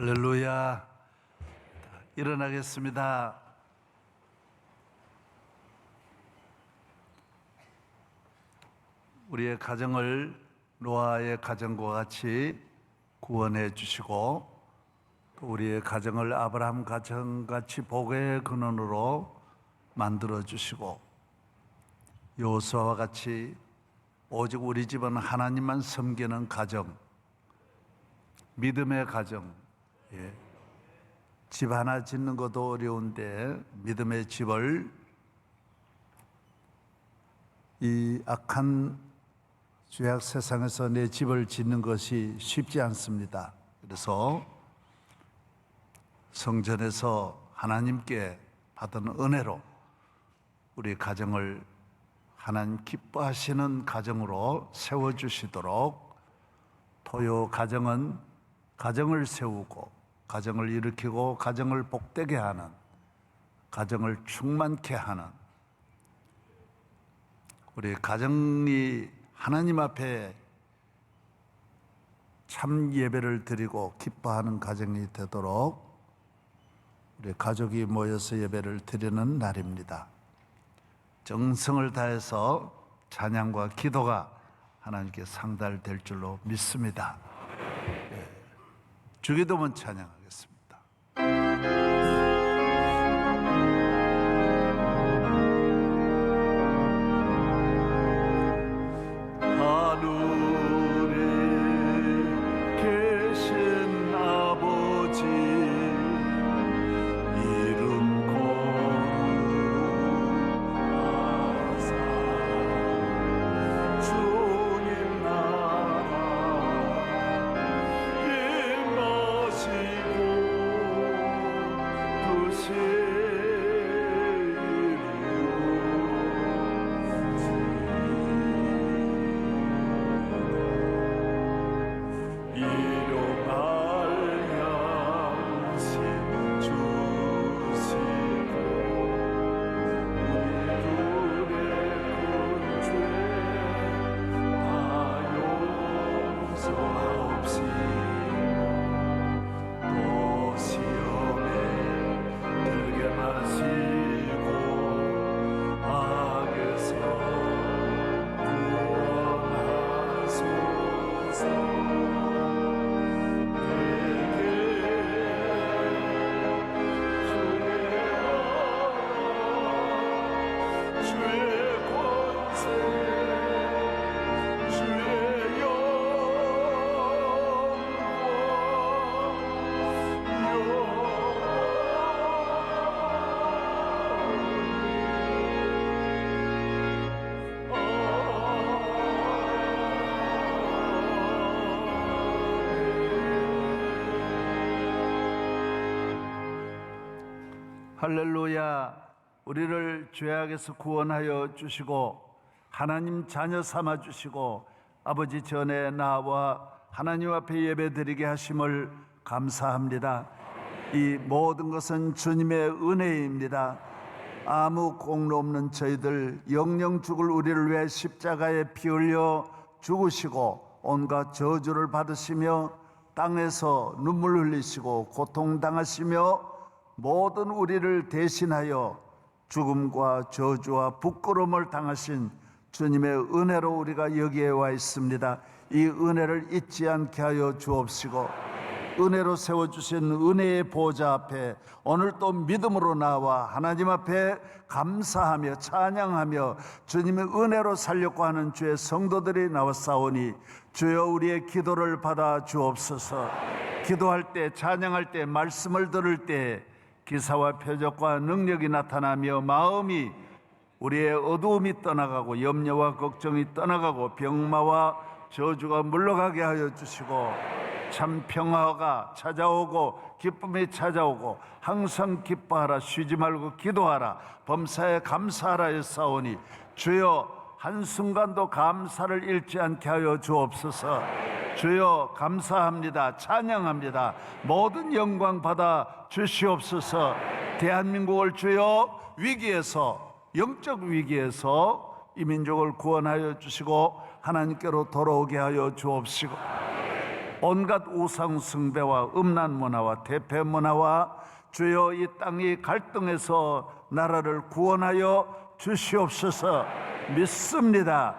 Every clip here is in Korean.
할렐루야. 일어나겠습니다. 우리의 가정을 노아의 가정과 같이 구원해 주시고, 또 우리의 가정을 아브라함 가정같이 복의 근원으로 만들어 주시고, 여호수아와 같이 오직 우리 집은 하나님만 섬기는 가정, 믿음의 가정, 집 하나 짓는 것도 어려운데 믿음의 집을 이 악한 죄악 세상에서 내 집을 짓는 것이 쉽지 않습니다. 그래서 성전에서 하나님께 받은 은혜로 우리 가정을 하나님 기뻐하시는 가정으로 세워주시도록, 토요 가정은 가정을 세우고 가정을 일으키고 가정을 복되게 하는, 가정을 충만케 하는, 우리 가정이 하나님 앞에 참 예배를 드리고 기뻐하는 가정이 되도록 우리 가족이 모여서 예배를 드리는 날입니다. 정성을 다해서 찬양과 기도가 하나님께 상달될 줄로 믿습니다. 주기도문 찬양하겠습니다. 하늘에 계신 아버지, 이름 거룩하사 주님 나라 임하시고 뜻이 할렐루야. 우리를 죄악에서 구원하여 주시고 하나님 자녀 삼아 주시고 아버지 전에 나와 하나님 앞에 예배드리게 하심을 감사합니다. 이 모든 것은 주님의 은혜입니다. 아무 공로 없는 저희들 영영 죽을 우리를 위해 십자가에 피 흘려 죽으시고 온갖 저주를 받으시며 땅에서 눈물 흘리시고 고통당하시며 모든 우리를 대신하여 죽음과 저주와 부끄러움을 당하신 주님의 은혜로 우리가 여기에 와 있습니다. 이 은혜를 잊지 않게 하여 주옵시고, 은혜로 세워주신 은혜의 보좌 앞에 오늘 또 믿음으로 나와 하나님 앞에 감사하며 찬양하며 주님의 은혜로 살려고 하는 주의 성도들이 나왔사오니 주여 우리의 기도를 받아 주옵소서. 기도할 때, 찬양할 때, 말씀을 들을 때 기사와 표적과 능력이 나타나며 마음이, 우리의 어두움이 떠나가고 염려와 걱정이 떠나가고 병마와 저주가 물러가게 하여 주시고 참 평화가 찾아오고 기쁨이 찾아오고 항상 기뻐하라, 쉬지 말고 기도하라, 범사에 감사하라 했사오니 주여 한순간도 감사를 잃지 않게 하여 주옵소서. 주여 감사합니다. 찬양합니다. 모든 영광 받아 주시옵소서. 대한민국을 주여 위기에서, 영적 위기에서 이 민족을 구원하여 주시고 하나님께로 돌아오게 하여 주옵시고, 온갖 우상 숭배와 음란 문화와 대패 문화와 주여 이 땅이 갈등에서 나라를 구원하여 주시옵소서. 믿습니다.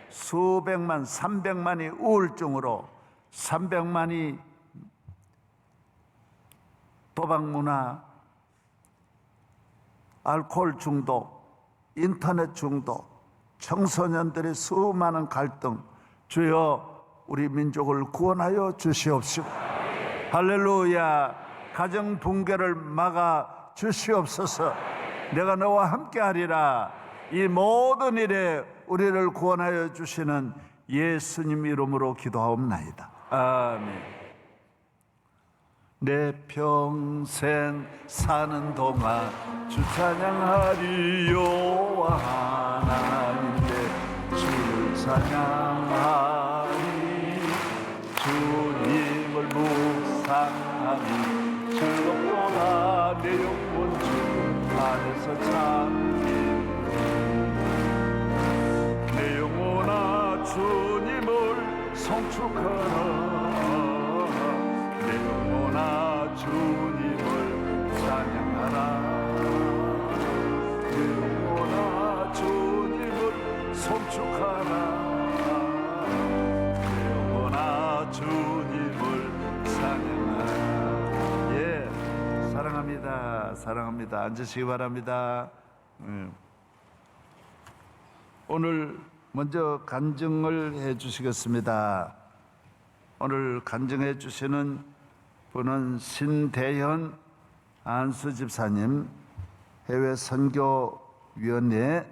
수백만 300만이 우울증으로, 300만이 도박 문화, 알코올 중독, 인터넷 중독, 청소년들의 수많은 갈등, 주여 우리 민족을 구원하여 주시옵시고, 할렐루야. 가정 붕괴를 막아 주시옵소서. 내가 너와 함께하리라. 이 모든 일에 우리를 구원하여 주시는 예수님 이름으로 기도하옵나이다. 아멘. 내 평생 사는 동안 주 찬양하리요. 하나님 내 주를 찬양하리. 주님을 묵상하니 즐겁도다. 내 영혼 주 안에서 잠기네. 내 영혼아 주님을 성축하라. 내 영혼아 주님을 찬양하라. 내 영혼아 주님을 성축하라. 내 영혼아 주님을 찬양하라. 사랑합니다. 사랑합니다. 앉으시기 바랍니다. 오늘 먼저 간증을 해 주시겠습니다. 오늘 간증해 주시는 분은 신대현 안수 집사님, 해외 선교위원회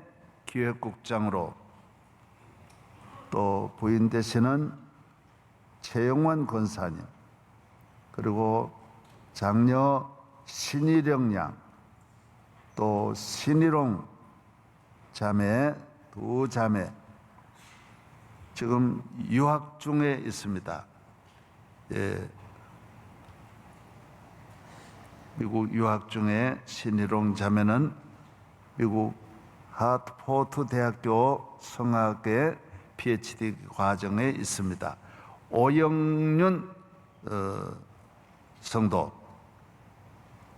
기획국장으로, 또 부인 되시는 최영원 권사님, 그리고 장녀 신희령 양, 또 신희롱 자매, 두 자매 지금 유학 중에 있습니다. 미국 유학 중에 신희롱 자매는 미국 하트포트 대학교 성악의 PhD 과정에 있습니다. 오영윤 성도,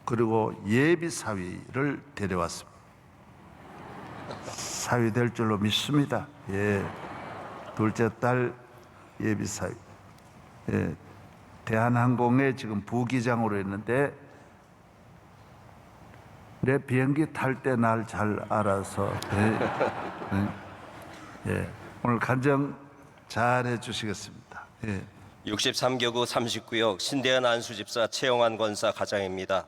그리고 예비 사위를 데려왔습니다. 사위 될 줄로 믿습니다. 둘째 딸 예비 사위. 대한항공에 지금 부기장으로 있는데 내 비행기 탈 때 날 잘 알아서 오늘 간증 잘 해주시겠습니다. 63교구 39역 신대현 안수집사 최영환 권사 가장입니다.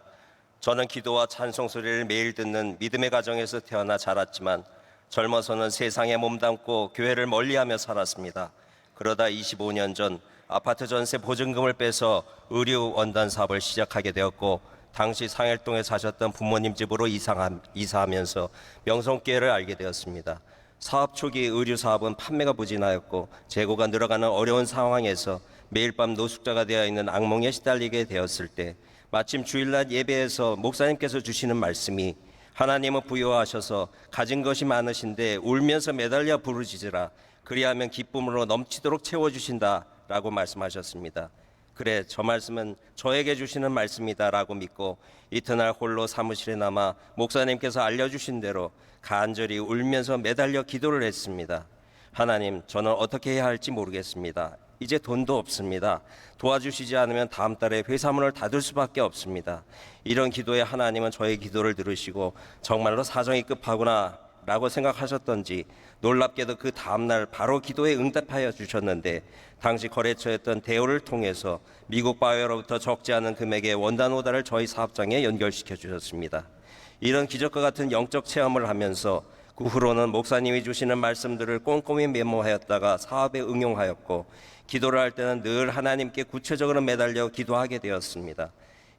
저는 기도와 찬송 소리를 매일 듣는 믿음의 가정에서 태어나 자랐지만 젊어서는 세상에 몸담고 교회를 멀리하며 살았습니다. 그러다 25년 전 아파트 전세 보증금을 빼서 의류 원단 사업을 시작하게 되었고, 당시 상일동에 사셨던 부모님 집으로 이사하면서 명성교회를 알게 되었습니다. 사업 초기 의류 사업은 판매가 부진하였고 재고가 늘어가는 어려운 상황에서 매일 밤 노숙자가 되어 있는 악몽에 시달리게 되었을 때, 마침 주일날 예배에서 목사님께서 주시는 말씀이, 하나님은 부여하셔서 가진 것이 많으신데 울면서 매달려 부르짖으라. 그리하면 기쁨으로 넘치도록 채워주신다 라고 말씀하셨습니다. 그래, 저 말씀은 저에게 주시는 말씀이다 라고 믿고 이튿날 홀로 사무실에 남아 목사님께서 알려주신 대로 간절히 울면서 매달려 기도를 했습니다. 하나님, 저는 어떻게 해야 할지 모르겠습니다. 이제 돈도 없습니다. 도와주시지 않으면 다음 달에 회사문을 닫을 수밖에 없습니다. 이런 기도에 하나님은 저의 기도를 들으시고 정말로 사정이 급하구나 라고 생각하셨던지 놀랍게도 그 다음날 바로 기도에 응답하여 주셨는데, 당시 거래처였던 대우를 통해서 미국 바이어로부터 적지 않은 금액의 원단 오다를 저희 사업장에 연결시켜 주셨습니다. 이런 기적과 같은 영적 체험을 하면서 그 후로는 목사님이 주시는 말씀들을 꼼꼼히 메모하였다가 사업에 응용하였고, 기도를 할 때는 늘 하나님께 구체적으로 매달려 기도하게 되었습니다.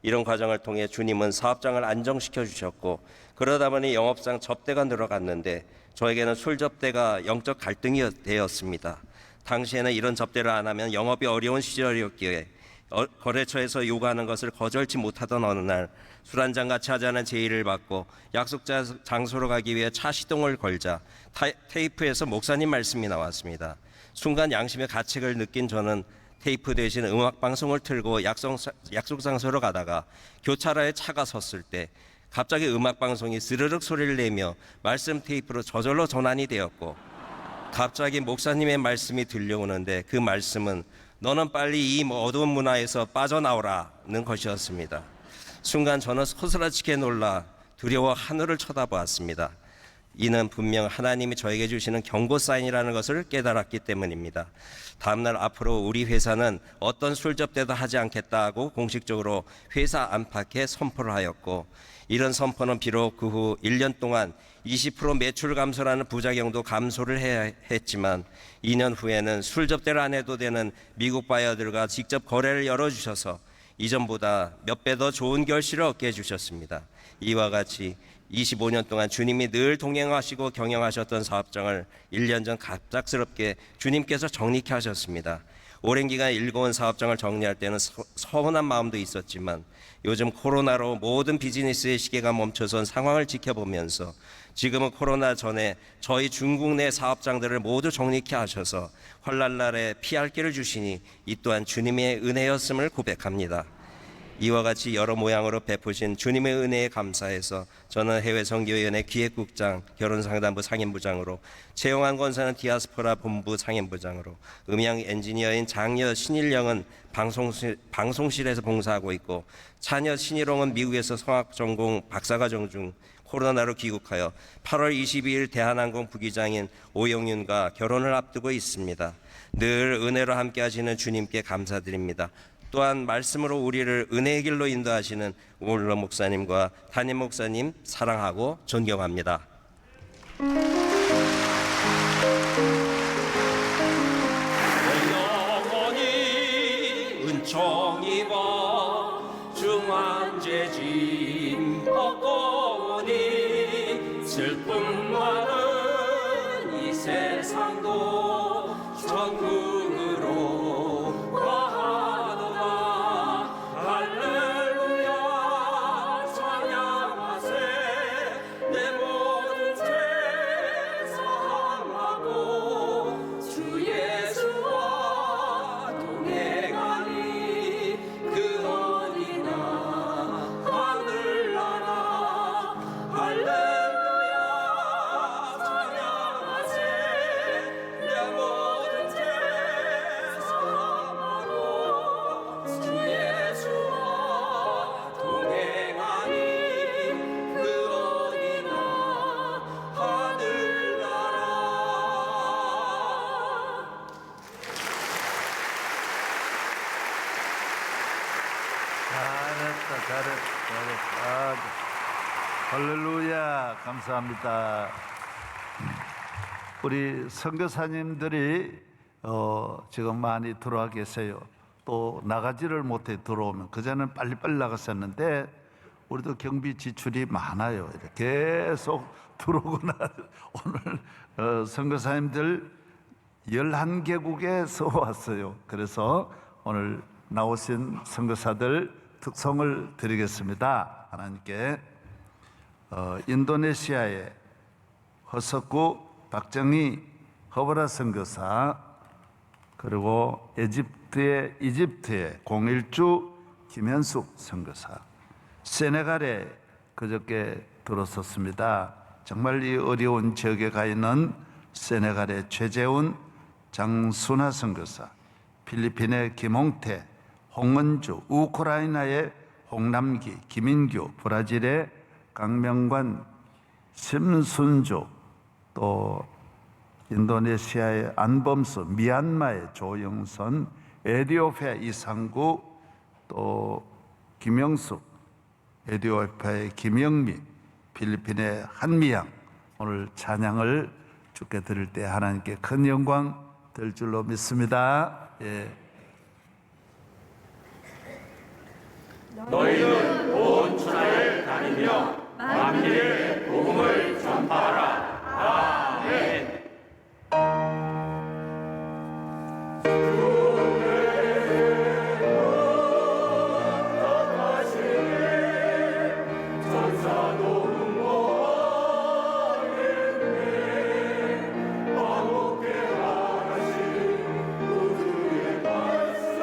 이런 과정을 통해 주님은 사업장을 안정시켜 주셨고, 그러다 보니 영업상 접대가 늘어갔는데 저에게는 술 접대가 영적 갈등이 되었습니다. 당시에는 이런 접대를 안 하면 영업이 어려운 시절이었기에 거래처에서 요구하는 것을 거절치 못하던 어느 날 술 한잔 같이 하자는 제의를 받고 약속 장소로 가기 위해 차 시동을 걸자 테이프에서 목사님 말씀이 나왔습니다. 순간 양심의 가책을 느낀 저는 테이프 대신 음악 방송을 틀고 약속 장소로 가다가 교차로에 차가 섰을 때 갑자기 음악 방송이 스르륵 소리를 내며 말씀 테이프로 저절로 전환이 되었고, 갑자기 목사님의 말씀이 들려오는데 그 말씀은 너는 빨리 이 어두운 문화에서 빠져나오라는 것이었습니다. 순간 저는 소스라치게 놀라 두려워 하늘을 쳐다보았습니다. 이는 분명 하나님이 저에게 주시는 경고 사인이라는 것을 깨달았기 때문입니다. 다음날 앞으로 우리 회사는 어떤 술 접대도 하지 않겠다고 공식적으로 회사 안팎에 선포를 하였고, 이런 선포는 비록 그 후 1년 동안 20% 매출 감소라는 부작용도 감소를 해야 했지만 2년 후에는 술 접대를 안 해도 되는 미국 바이어들과 직접 거래를 열어주셔서 이전보다 몇 배 더 좋은 결실을 얻게 해주셨습니다. 이와 같이 25년 동안 주님이 늘 동행하시고 경영하셨던 사업장을 1년 전 갑작스럽게 주님께서 정리케 하셨습니다. 오랜 기간 일궈온 사업장을 정리할 때는 서운한 마음도 있었지만 요즘 코로나로 모든 비즈니스의 시계가 멈춰선 상황을 지켜보면서 지금은 코로나 전에 저희 중국 내 사업장들을 모두 정리케 하셔서 환난날에 피할 길을 주시니 이 또한 주님의 은혜였음을 고백합니다. 이와 같이 여러 모양으로 베푸신 주님의 은혜에 감사해서 저는 해외선교위원회 기획국장, 결혼상담부 상임부장으로, 최영환 권사는 디아스포라 본부 상임부장으로, 음향 엔지니어인 장녀 신일영은 방송실에서 봉사하고 있고, 차녀 신일홍은 미국에서 성악 전공 박사과정 중 코로나로 귀국하여 8월 22일 대한항공 부기장인 오영윤과 결혼을 앞두고 있습니다. 늘 은혜로 함께 하시는 주님께 감사드립니다. 또한 말씀으로 우리를 은혜의 길로 인도하시는 우물러 목사님과 담임 목사님 사랑하고 존경합니다. 영원히 은총 입어 중환제 짐 벗고 오니 슬픔 많은 이 세상도 천국으로 가도다. 할렐루야 찬양하세. 내 모든 죄 사함하고 주 예수와 동행하니 그 어디나 하늘나라. 할렐루야 찬양하세. 내 모든 죄 사함하고 주 예수와 동행하니 그 어디나 하늘나라. 잘했다. 할렐루야, 감사합니다. 우리 선교사님들이 지금 많이 들어와 계세요. 또 나가지를 못해 들어오면, 그전에는 빨리빨리 나갔었는데 우리도 경비 지출이 많아요. 이렇게 계속 들어오거나 오늘 선교사님들 11개국에서 왔어요. 그래서 오늘 나오신 선교사들 특송을 드리겠습니다. 하나님께 인도네시아의 허석구 박정희 허브라 선교사, 그리고 이집트의 공일주 김현숙 선교사, 세네갈에 그저께 들어섰습니다. 정말 이 어려운 지역에 가 있는 세네갈의 최재훈 장순하 선교사, 필리핀의 김홍태, 홍은주, 우크라이나의 홍남기, 김인규, 브라질의 강명관, 심순주, 또 인도네시아의 안범수, 미얀마의 조영선, 에티오피아 이상구, 또 김영숙, 에티오피아의 김영미, 필리핀의 한미양, 오늘 찬양을 주께 드릴 때 하나님께 큰 영광 될 줄로 믿습니다. 예. 너희는 온 천하를 다니며 만민에게 복음을 전파하라. 아멘. 주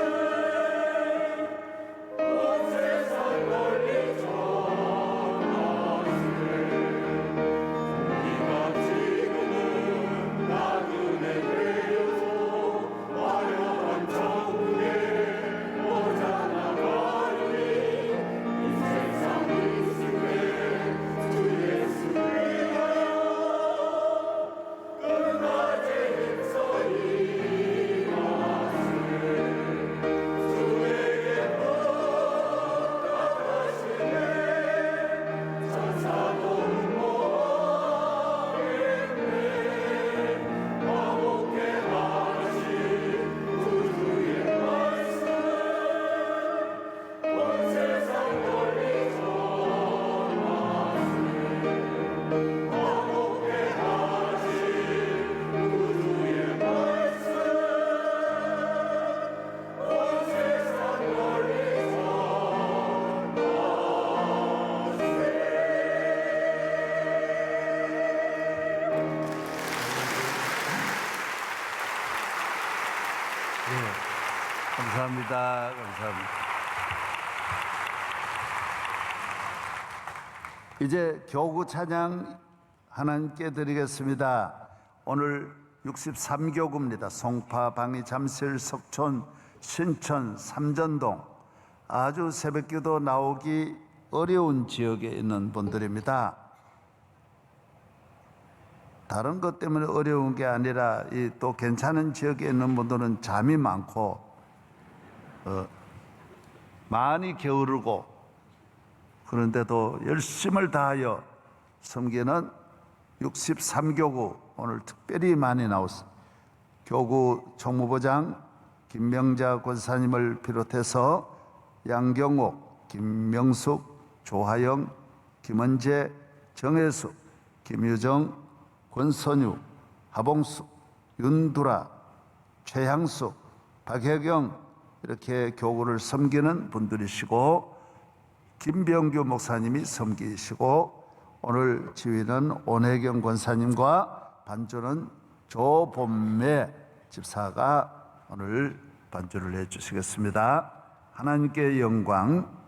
감사합니다. 감사합니다. 이제 교구 찬양 하나님께 드리겠습니다. 오늘 63교구입니다. 송파, 방위, 잠실, 석촌, 신천, 삼전동 아주 새벽기도 나오기 어려운 지역에 있는 분들입니다. 다른 것 때문에 어려운 게 아니라 또 괜찮은 지역에 있는 분들은 잠이 많고 많이 게으르고 그런데도 열심을 다하여 섬기는 63교구 오늘 특별히 많이 나왔습니다. 교구 총무부장 김명자 권사님을 비롯해서 양경옥, 김명숙, 조하영, 김은재, 정혜숙, 김유정, 권선유, 하봉숙, 윤두라, 최향숙, 박혜경 이렇게 교구를 섬기는 분들이시고 김병규 목사님이 섬기시고 오늘 지휘는 온혜경 권사님과 반주는 조본매 집사가 오늘 반주를 해주시겠습니다. 하나님께 영광.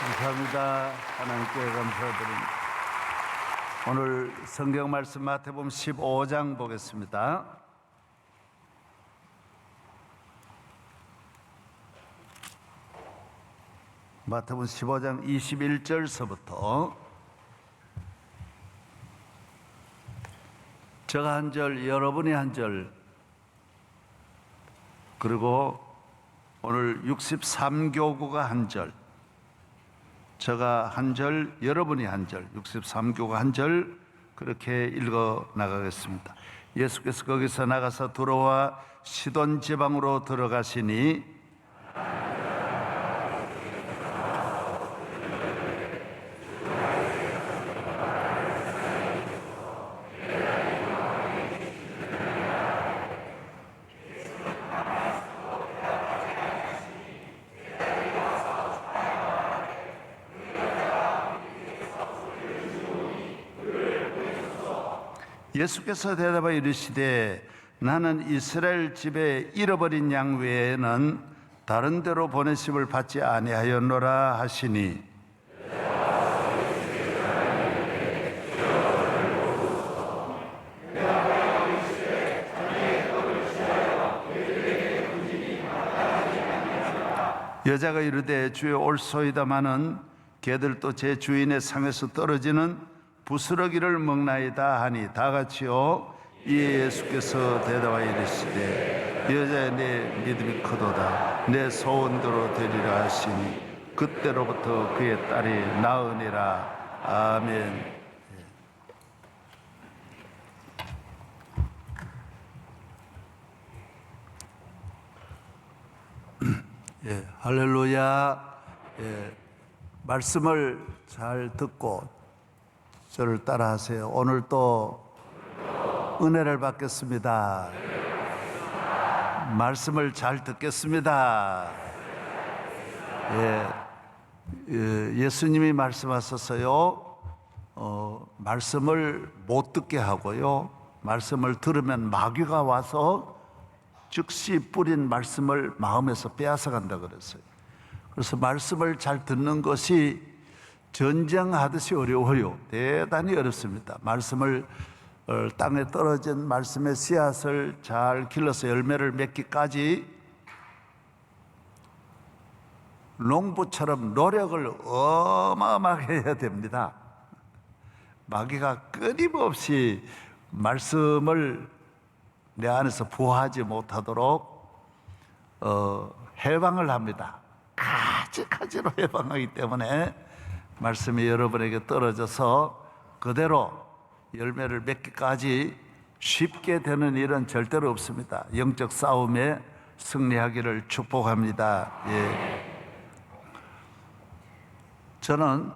감사합니다. 하나님께 감사드립니다. 오늘 성경 말씀 마태복음 15장 보겠습니다. 마태복음 15장 21절서부터 제가 한 절, 여러분이 한 절, 그리고 오늘 63교구가 한 절, 제가 한 절, 여러분이 한 절, 63교가 한 절 그렇게 읽어 나가겠습니다. 예수께서 거기서 나가서 들어와 시돈 지방으로 들어가시니 예수께서 대답하여 이르시되 나는 이스라엘 집에 잃어버린 양 외에는 다른 데로 보내심을 받지 아니하였노라 하시니 여자가 이르되 주여 올소이다마는 개들도 제 주인의 상에서 떨어지는 부스러기를 먹나이다 하니 다 같이요. 이에 예수께서 대답하여 이르시되 여자의 내 믿음이 크도다 내 소원대로 되리라 하시니 그때로부터 그의 딸이 나으니라. 아멘. 예, 할렐루야. 예, 말씀을 잘 듣고 저를 따라하세요. 오늘 또 은혜를 받겠습니다. 말씀을 잘 듣겠습니다. 예수님이 말씀하셔서요, 말씀을 못 듣게 하고요, 말씀을 들으면 마귀가 와서 즉시 뿌린 말씀을 마음에서 빼앗아 간다 그랬어요. 그래서 말씀을 잘 듣는 것이 전쟁하듯이 어려워요. 대단히 어렵습니다. 말씀을 땅에 떨어진 말씀의 씨앗을 잘 길러서 열매를 맺기까지 농부처럼 노력을 어마어마하게 해야 됩니다. 마귀가 끊임없이 말씀을 내 안에서 부화하지 못하도록 해방을 합니다. 가지가지로 해방하기 때문에 말씀이 여러분에게 떨어져서 그대로 열매를 맺기까지 쉽게 되는 일은 절대로 없습니다. 영적 싸움에 승리하기를 축복합니다. 예. 저는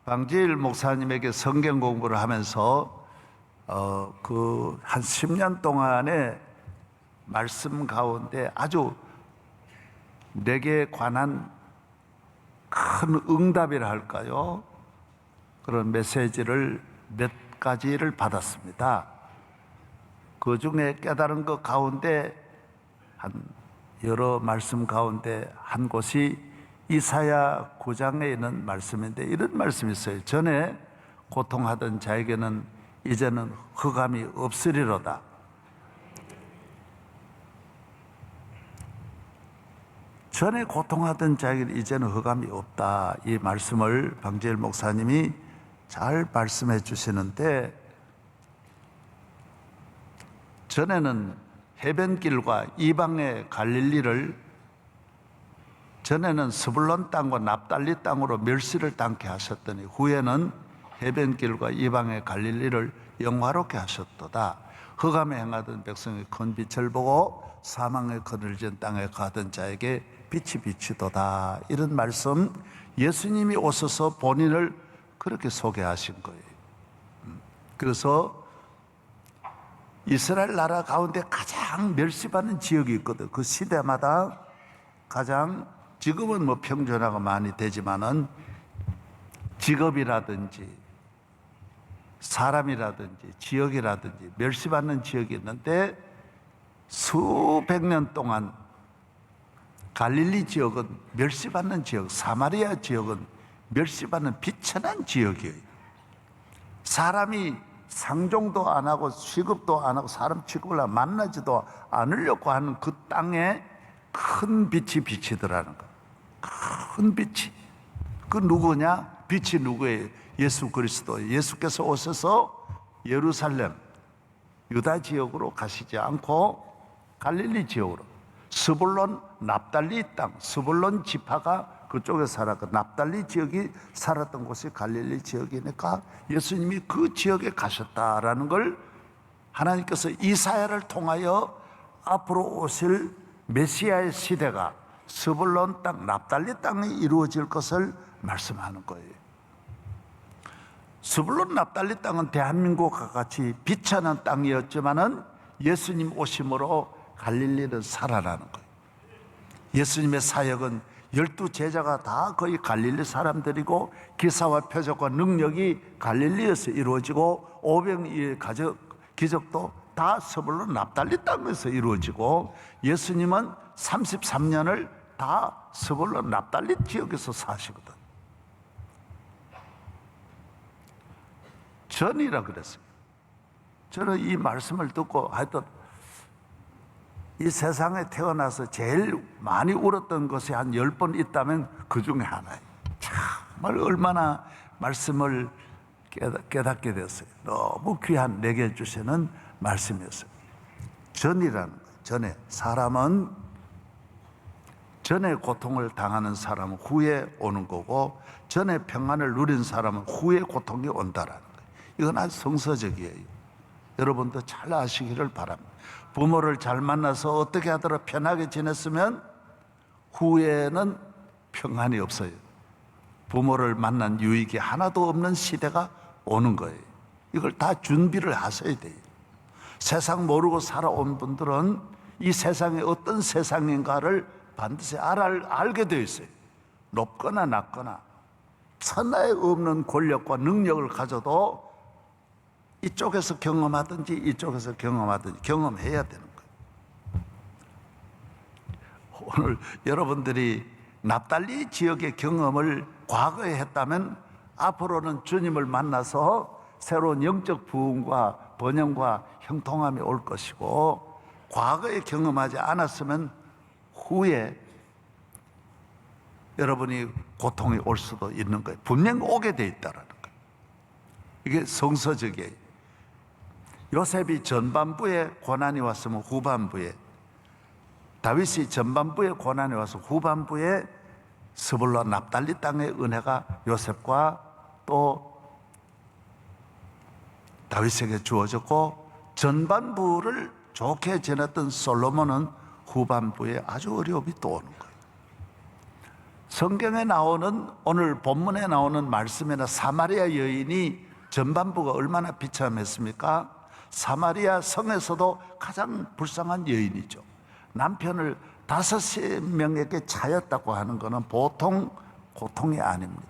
방지일 목사님에게 성경 공부를 하면서 한 10년 동안의 말씀 가운데 아주 내게 관한 큰 응답이라 할까요? 그런 메시지를 몇 가지를 받았습니다. 그 중에 깨달은 것 가운데 여러 말씀 가운데 한 곳이 이사야 9장에 있는 말씀인데 이런 말씀이 있어요. 전에 고통하던 자에게는 이제는 흑암이 없으리로다. 전에 고통하던 자에게는 이제는 흑암이 없다. 이 말씀을 방지일 목사님이 잘 말씀해 주시는데, 전에는 해변길과 이방의 갈릴리를, 전에는 스불론 땅과 납달리 땅으로 멸시를 당케 하셨더니 후에는 해변길과 이방의 갈릴리를 영화롭게 하셨도다. 흑암에 행하던 백성의 큰 빛을 보고 사망의 그늘진 땅에 가던 자에게 빛이 비치도다. 이런 말씀, 예수님이 오셔서 본인을 그렇게 소개하신 거예요. 그래서 이스라엘 나라 가운데 가장 멸시받는 지역이 있거든. 그 시대마다 가장, 지금은 뭐 평준화가 많이 되지만은 직업이라든지 사람이라든지 지역이라든지 멸시받는 지역이 있는데, 수백 년 동안 갈릴리 지역은 멸시받는 지역, 사마리아 지역은 멸시받는 비천한 지역이에요. 사람이 상종도 안 하고 취급도 안 하고 사람 취급을 만나지도 않으려고 하는 그 땅에 큰 빛이 비치더라는 거예요. 큰 빛이. 그 누구냐? 빛이 누구예요? 예수 그리스도. 예수께서 오셔서 예루살렘, 유다 지역으로 가시지 않고 갈릴리 지역으로, 스불론 납달리 땅, 스불론 지파가 그쪽에 살았고 납달리 지역이 살았던 곳이 갈릴리 지역이니까 예수님이 그 지역에 가셨다라는 걸 하나님께서 이사야를 통하여 앞으로 오실 메시아의 시대가 스불론 땅, 납달리 땅에 이루어질 것을 말씀하는 거예요. 스불론 납달리 땅은 대한민국과 같이 비천한 땅이었지만은 예수님 오심으로 갈릴리는 살아나는 거예요. 예수님의 사역은 12제자가 다 거의 갈릴리 사람들이고 기사와 표적과 능력이 갈릴리에서 이루어지고 오병이의 기적도 다 스불론 납달리 땅에서 이루어지고 예수님은 33년을 다 스불론 납달리 지역에서 사시거든. 전이라 그랬어요. 저는 이 말씀을 듣고 하여튼 이 세상에 태어나서 제일 많이 울었던 것이 한 10번 있다면 그 중에 하나예요. 정말 얼마나 말씀을 깨닫게 됐어요. 너무 귀한 내게 주시는 말씀이었어요. 전이라는 거예요. 전에 사람은 전에 고통을 당하는 사람은 후에 오는 거고 전에 평안을 누린 사람은 후에 고통이 온다라는 거예요. 이건 아주 성서적이에요. 여러분도 잘 아시기를 바랍니다. 부모를 잘 만나서 어떻게 하더라 편하게 지냈으면 후에는 평안이 없어요. 부모를 만난 유익이 하나도 없는 시대가 오는 거예요. 이걸 다 준비를 하셔야 돼요. 세상 모르고 살아온 분들은 이 세상이 어떤 세상인가를 반드시 알게 되어 있어요. 높거나 낮거나 천하에 없는 권력과 능력을 가져도 이쪽에서 경험하든지 이쪽에서 경험하든지 경험해야 되는 거예요. 오늘 여러분들이 납달리 지역의 경험을 과거에 했다면 앞으로는 주님을 만나서 새로운 영적 부흥과 번영과 형통함이 올 것이고 과거에 경험하지 않았으면 후에 여러분이 고통이 올 수도 있는 거예요. 분명히 오게 돼 있다는 거예요. 이게 성서적이에요. 요셉이 전반부에 고난이 왔으면 후반부에, 다윗이 전반부에 고난이 와서 후반부에 스불론 납달리 땅의 은혜가 요셉과 또 다윗에게 주어졌고 전반부를 좋게 지냈던 솔로몬은 후반부에 아주 어려움이 또 오는 거예요. 성경에 나오는 오늘 본문에 나오는 말씀에는 사마리아 여인이 전반부가 얼마나 비참했습니까? 사마리아 성에서도 가장 불쌍한 여인이죠. 남편을 5명에게 차였다고 하는 것은 보통 고통이 아닙니다.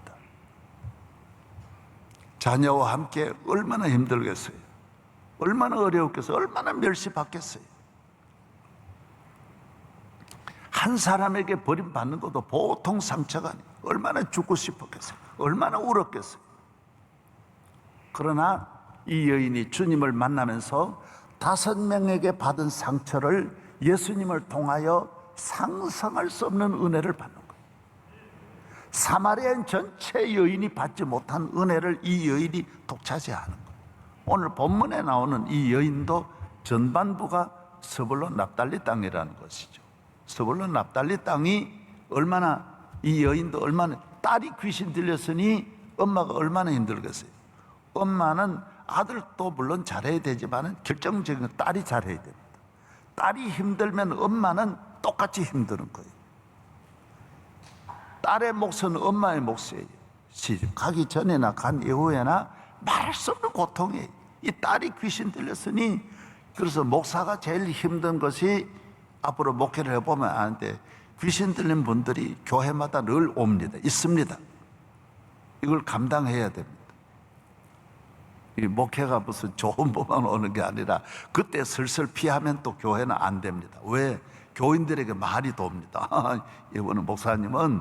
자녀와 함께 얼마나 힘들겠어요. 얼마나 어려웠겠어요. 얼마나 멸시받겠어요. 한 사람에게 버림받는 것도 보통 상처가 아니에요. 얼마나 죽고 싶었겠어요. 얼마나 울었겠어요. 그러나 이 여인이 주님을 만나면서 5명에게 받은 상처를 예수님을 통하여 상상할 수 없는 은혜를 받는 거예요. 사마리아인 전체 여인이 받지 못한 은혜를 이 여인이 독차지하는 거예요. 오늘 본문에 나오는 이 여인도 전반부가 스불론 납달리 땅이라는 것이죠. 스불론 납달리 땅이 얼마나, 이 여인도 얼마나, 딸이 귀신 들렸으니 엄마가 얼마나 힘들겠어요. 엄마는 아들도 물론 잘해야 되지만 결정적인 건 딸이 잘해야 됩니다. 딸이 힘들면 엄마는 똑같이 힘드는 거예요. 딸의 몫은 엄마의 몫이에요. 시집 가기 전이나 간 이후에나 말할 수 없는 고통이에요. 이 딸이 귀신 들렸으니, 그래서 목사가 제일 힘든 것이, 앞으로 목회를 해보면 아는데, 귀신 들린 분들이 교회마다 늘 옵니다. 있습니다. 이걸 감당해야 됩니다. 이 목회가 무슨 좋은 법만 오는 게 아니라 그때 슬슬 피하면 또 교회는 안 됩니다. 왜? 교인들에게 말이 돕니다. 이분은 목사님은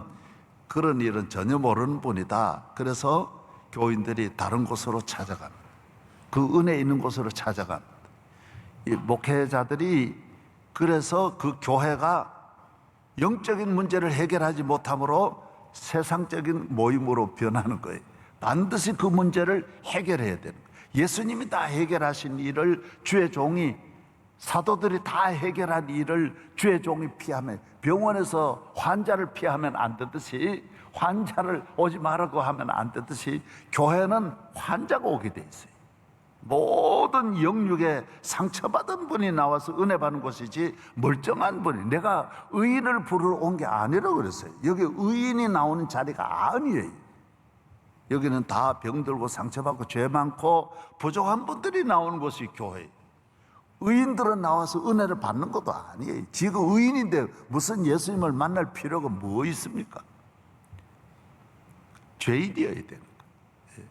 그런 일은 전혀 모르는 분이다. 그래서 교인들이 다른 곳으로 찾아갑니다. 그 은혜 있는 곳으로 찾아갑니다. 이 목회자들이 그래서 그 교회가 영적인 문제를 해결하지 못함으로 세상적인 모임으로 변하는 거예요. 반드시 그 문제를 해결해야 되는 거예요. 예수님이 다 해결하신 일을 주의 종이, 사도들이 다 해결한 일을 주의 종이 피하면, 병원에서 환자를 피하면 안 되듯이, 환자를 오지 말라고 하면 안 되듯이 교회는 환자가 오게 돼 있어요. 모든 영육에 상처받은 분이 나와서 은혜 받는 곳이지 멀쩡한 분이, 내가 의인을 부르러 온 게 아니라고 그랬어요. 여기 의인이 나오는 자리가 아니에요. 여기는 다 병들고 상처받고 죄 많고 부족한 분들이 나오는 곳이 교회예요. 의인들은 나와서 은혜를 받는 것도 아니에요. 지금 의인인데 무슨 예수님을 만날 필요가 뭐 있습니까? 죄인이어야 되는 거예요.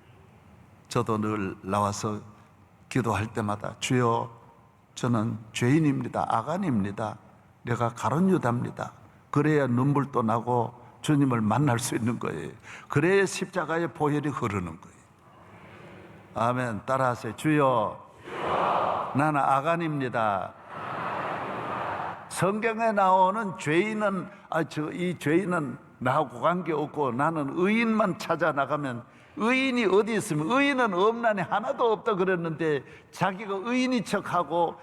저도 늘 나와서 기도할 때마다 주여, 저는 죄인입니다. 아간입니다. 내가 가룟 유다입니다. 그래야 눈물도 나고 주님을 만날 수 있는 거예요. 그래야 십자가의 보혈이 흐르는 거예요. 아멘. 따라하세요. 주여, 나는 아간입니다. 성경에 나오는 죄인은 이 죄인은 나하고 관계없고 나는 의인만 찾아 나가면, 의인이 어디 있으면, 의인은 없나니 하나도 없다 그랬는데 자기가 의인인 척하고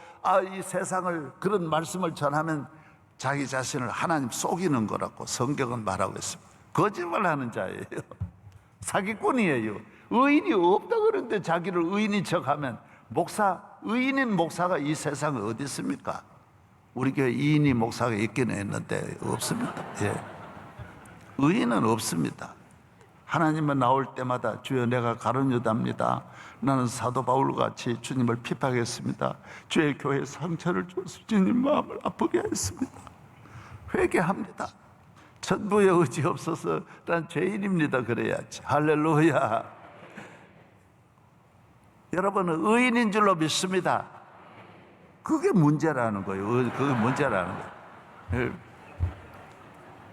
이 세상을 그런 말씀을 전하면 자기 자신을 하나님 속이는 거라고 성경은 말하고 있습니다. 거짓말하는 자예요. 사기꾼이에요. 의인이 없다 그러는데 자기를 의인인 척하면, 의인인 목사가 이 세상에 어디 있습니까? 우리 교회 이인희 목사가 있긴 했는데 없습니다. 예. 의인은 없습니다. 하나님은 나올 때마다 주여, 내가 가룟 유다입니다. 나는 사도 바울같이 주님을 핍박했습니다. 주의 교회에 상처를 줘서 주님 마음을 아프게 했습니다. 회개합니다. 전부의 의지 없어서 난 죄인입니다 그래야지. 할렐루야. 여러분은 의인인 줄로 믿습니다. 그게 문제라는 거예요. 그게 문제라는 거예요.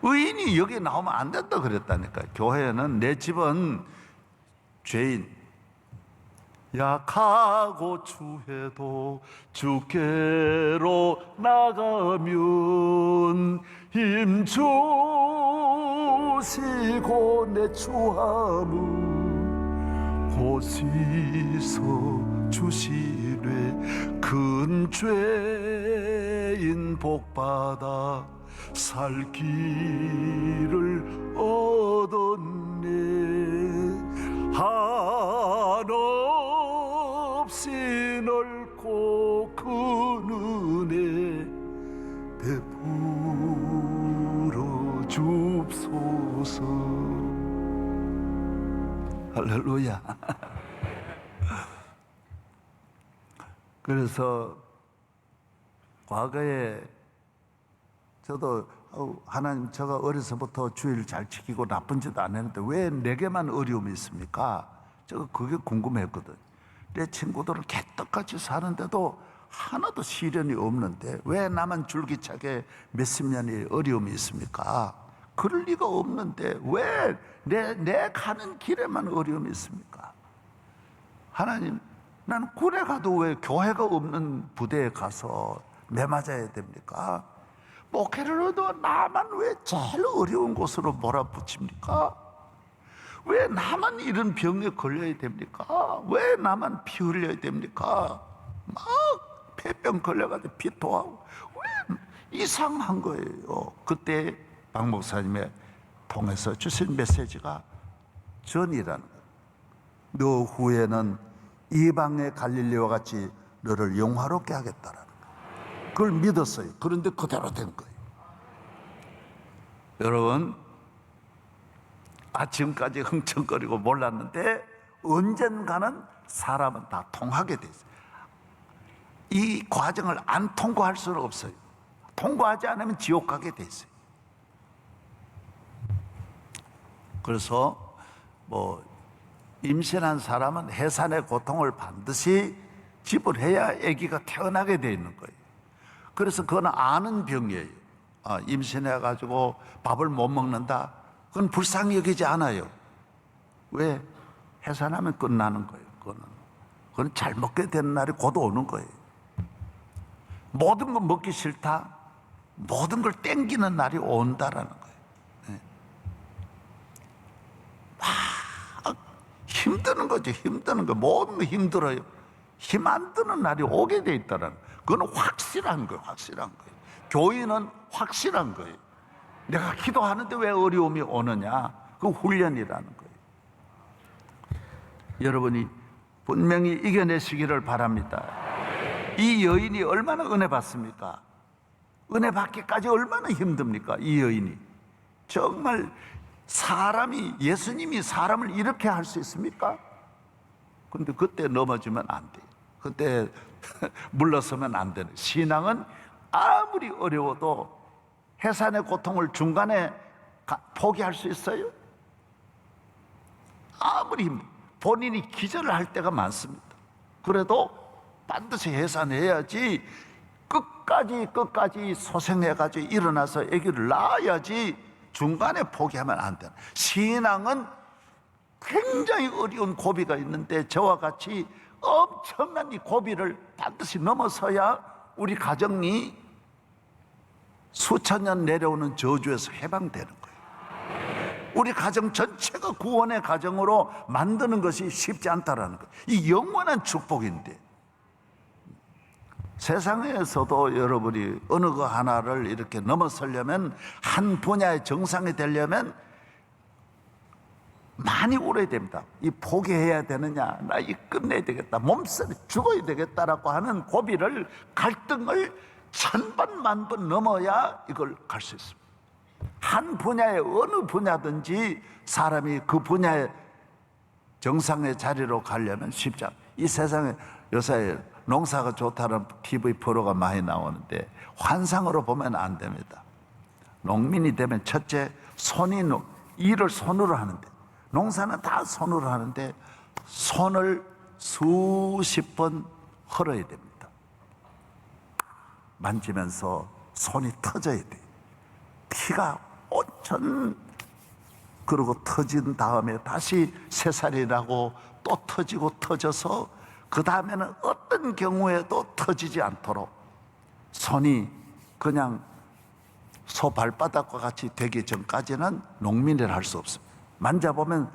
의인이 여기 나오면 안 된다 그랬다니까요. 교회는, 내 집은 죄인, 약하고 추해도 주께로 나가면 힘 주시고 내 추함은 곧 씻어 주시되 큰 죄인 복받아 살 길을 얻었네. 한없이 넓고 큰 은혜 베풀어 줍소서. 할렐루야. 그래서 과거에 저도 하나님, 제가 어려서부터 주일 잘 지키고 나쁜 짓 안 했는데 왜 내게만 어려움이 있습니까? 제가 그게 궁금했거든. 내 친구들은 개떡같이 사는데도 하나도 시련이 없는데 왜 나만 줄기차게 몇십 년의 어려움이 있습니까? 그럴 리가 없는데 왜 내 가는 길에만 어려움이 있습니까? 하나님, 나는 군에 가도 왜 교회가 없는 부대에 가서 매 맞아야 됩니까? 목회를 해도 나만 왜 제일 어려운 곳으로 몰아붙입니까? 왜 나만 이런 병에 걸려야 됩니까? 왜 나만 피 흘려야 됩니까? 막 폐병 걸려가지고 비토하고 왜 이상한 거예요. 그때 박 목사님의 통해서 주신 메시지가 전이라는 거예요. 너 후에는 이방의 갈릴리와 같이 너를 영화롭게 하겠다라는 거예요. 그걸 믿었어요. 그런데 그대로 된 거예요. 여러분, 지금까지 흥청거리고 몰랐는데 언젠가는 사람은 다 통하게 돼 있어요. 이 과정을 안 통과할 수는 없어요. 통과하지 않으면 지옥 가게 돼 있어요. 그래서 임신한 사람은 해산의 고통을 반드시 지불해야 아기가 태어나게 돼 있는 거예요. 그래서 그건 아는 병이에요. 임신해가지고 밥을 못 먹는다, 그건 불쌍히 여기지 않아요. 왜? 해산하면 끝나는 거예요. 그건 잘 먹게 되는 날이 곧 오는 거예요. 모든 걸 먹기 싫다, 모든 걸 땡기는 날이 온다라는 거예요. 힘드는 거죠. 힘드는 거. 모든 거 힘들어요. 힘 안 드는 날이 오게 돼 있다라는 거예요. 그건 확실한 거예요. 확실한 거예요. 교인은 확실한 거예요. 내가 기도하는데 왜 어려움이 오느냐? 그 훈련이라는 거예요. 여러분이 분명히 이겨내시기를 바랍니다. 이 여인이 얼마나 은혜 받습니까? 은혜 받기까지 얼마나 힘듭니까? 이 여인이 정말 예수님이 사람을 이렇게 할 수 있습니까? 그런데 그때 넘어지면 안 돼요. 그때 물러서면 안 되는. 신앙은 아무리 어려워도 해산의 고통을 중간에 포기할 수 있어요? 아무리 본인이 기절을 할 때가 많습니다. 그래도 반드시 해산해야지. 끝까지 소생해가지고 일어나서 아기를 낳아야지. 중간에 포기하면 안 돼. 신앙은 굉장히 어려운 고비가 있는데 저와 같이 엄청난 이 고비를 반드시 넘어서야 우리 가정이 수천 년 내려오는 저주에서 해방되는 거예요. 우리 가정 전체가 구원의 가정으로 만드는 것이 쉽지 않다라는 거예요. 이 영원한 축복인데, 세상에서도 여러분이 어느 거 하나를 이렇게 넘어서려면, 한 분야의 정상이 되려면 많이 오래야 됩니다. 이 포기해야 되느냐, 나 이 끝내야 되겠다, 몸살이 죽어야 되겠다라고 하는 고비를, 갈등을 천번 만번 넘어야 이걸 갈 수 있습니다. 한 분야의 어느 분야든지 사람이 그 분야의 정상의 자리로 가려면 쉽지 않아요. 이 세상에 요새 농사가 좋다는 TV 프로가 많이 나오는데 환상으로 보면 안 됩니다. 농민이 되면 첫째, 일을 손으로 하는데, 농사는 다 손으로 하는데 손을 수십 번 헐어야 됩니다. 만지면서 손이 터져야 돼. 피가 온천, 그리고 터진 다음에 다시 새살이 나고 또 터지고 터져서 그 다음에는 어떤 경우에도 터지지 않도록 손이 그냥 소 발바닥과 같이 되기 전까지는 농민이라 할 수 없습니다. 만져보면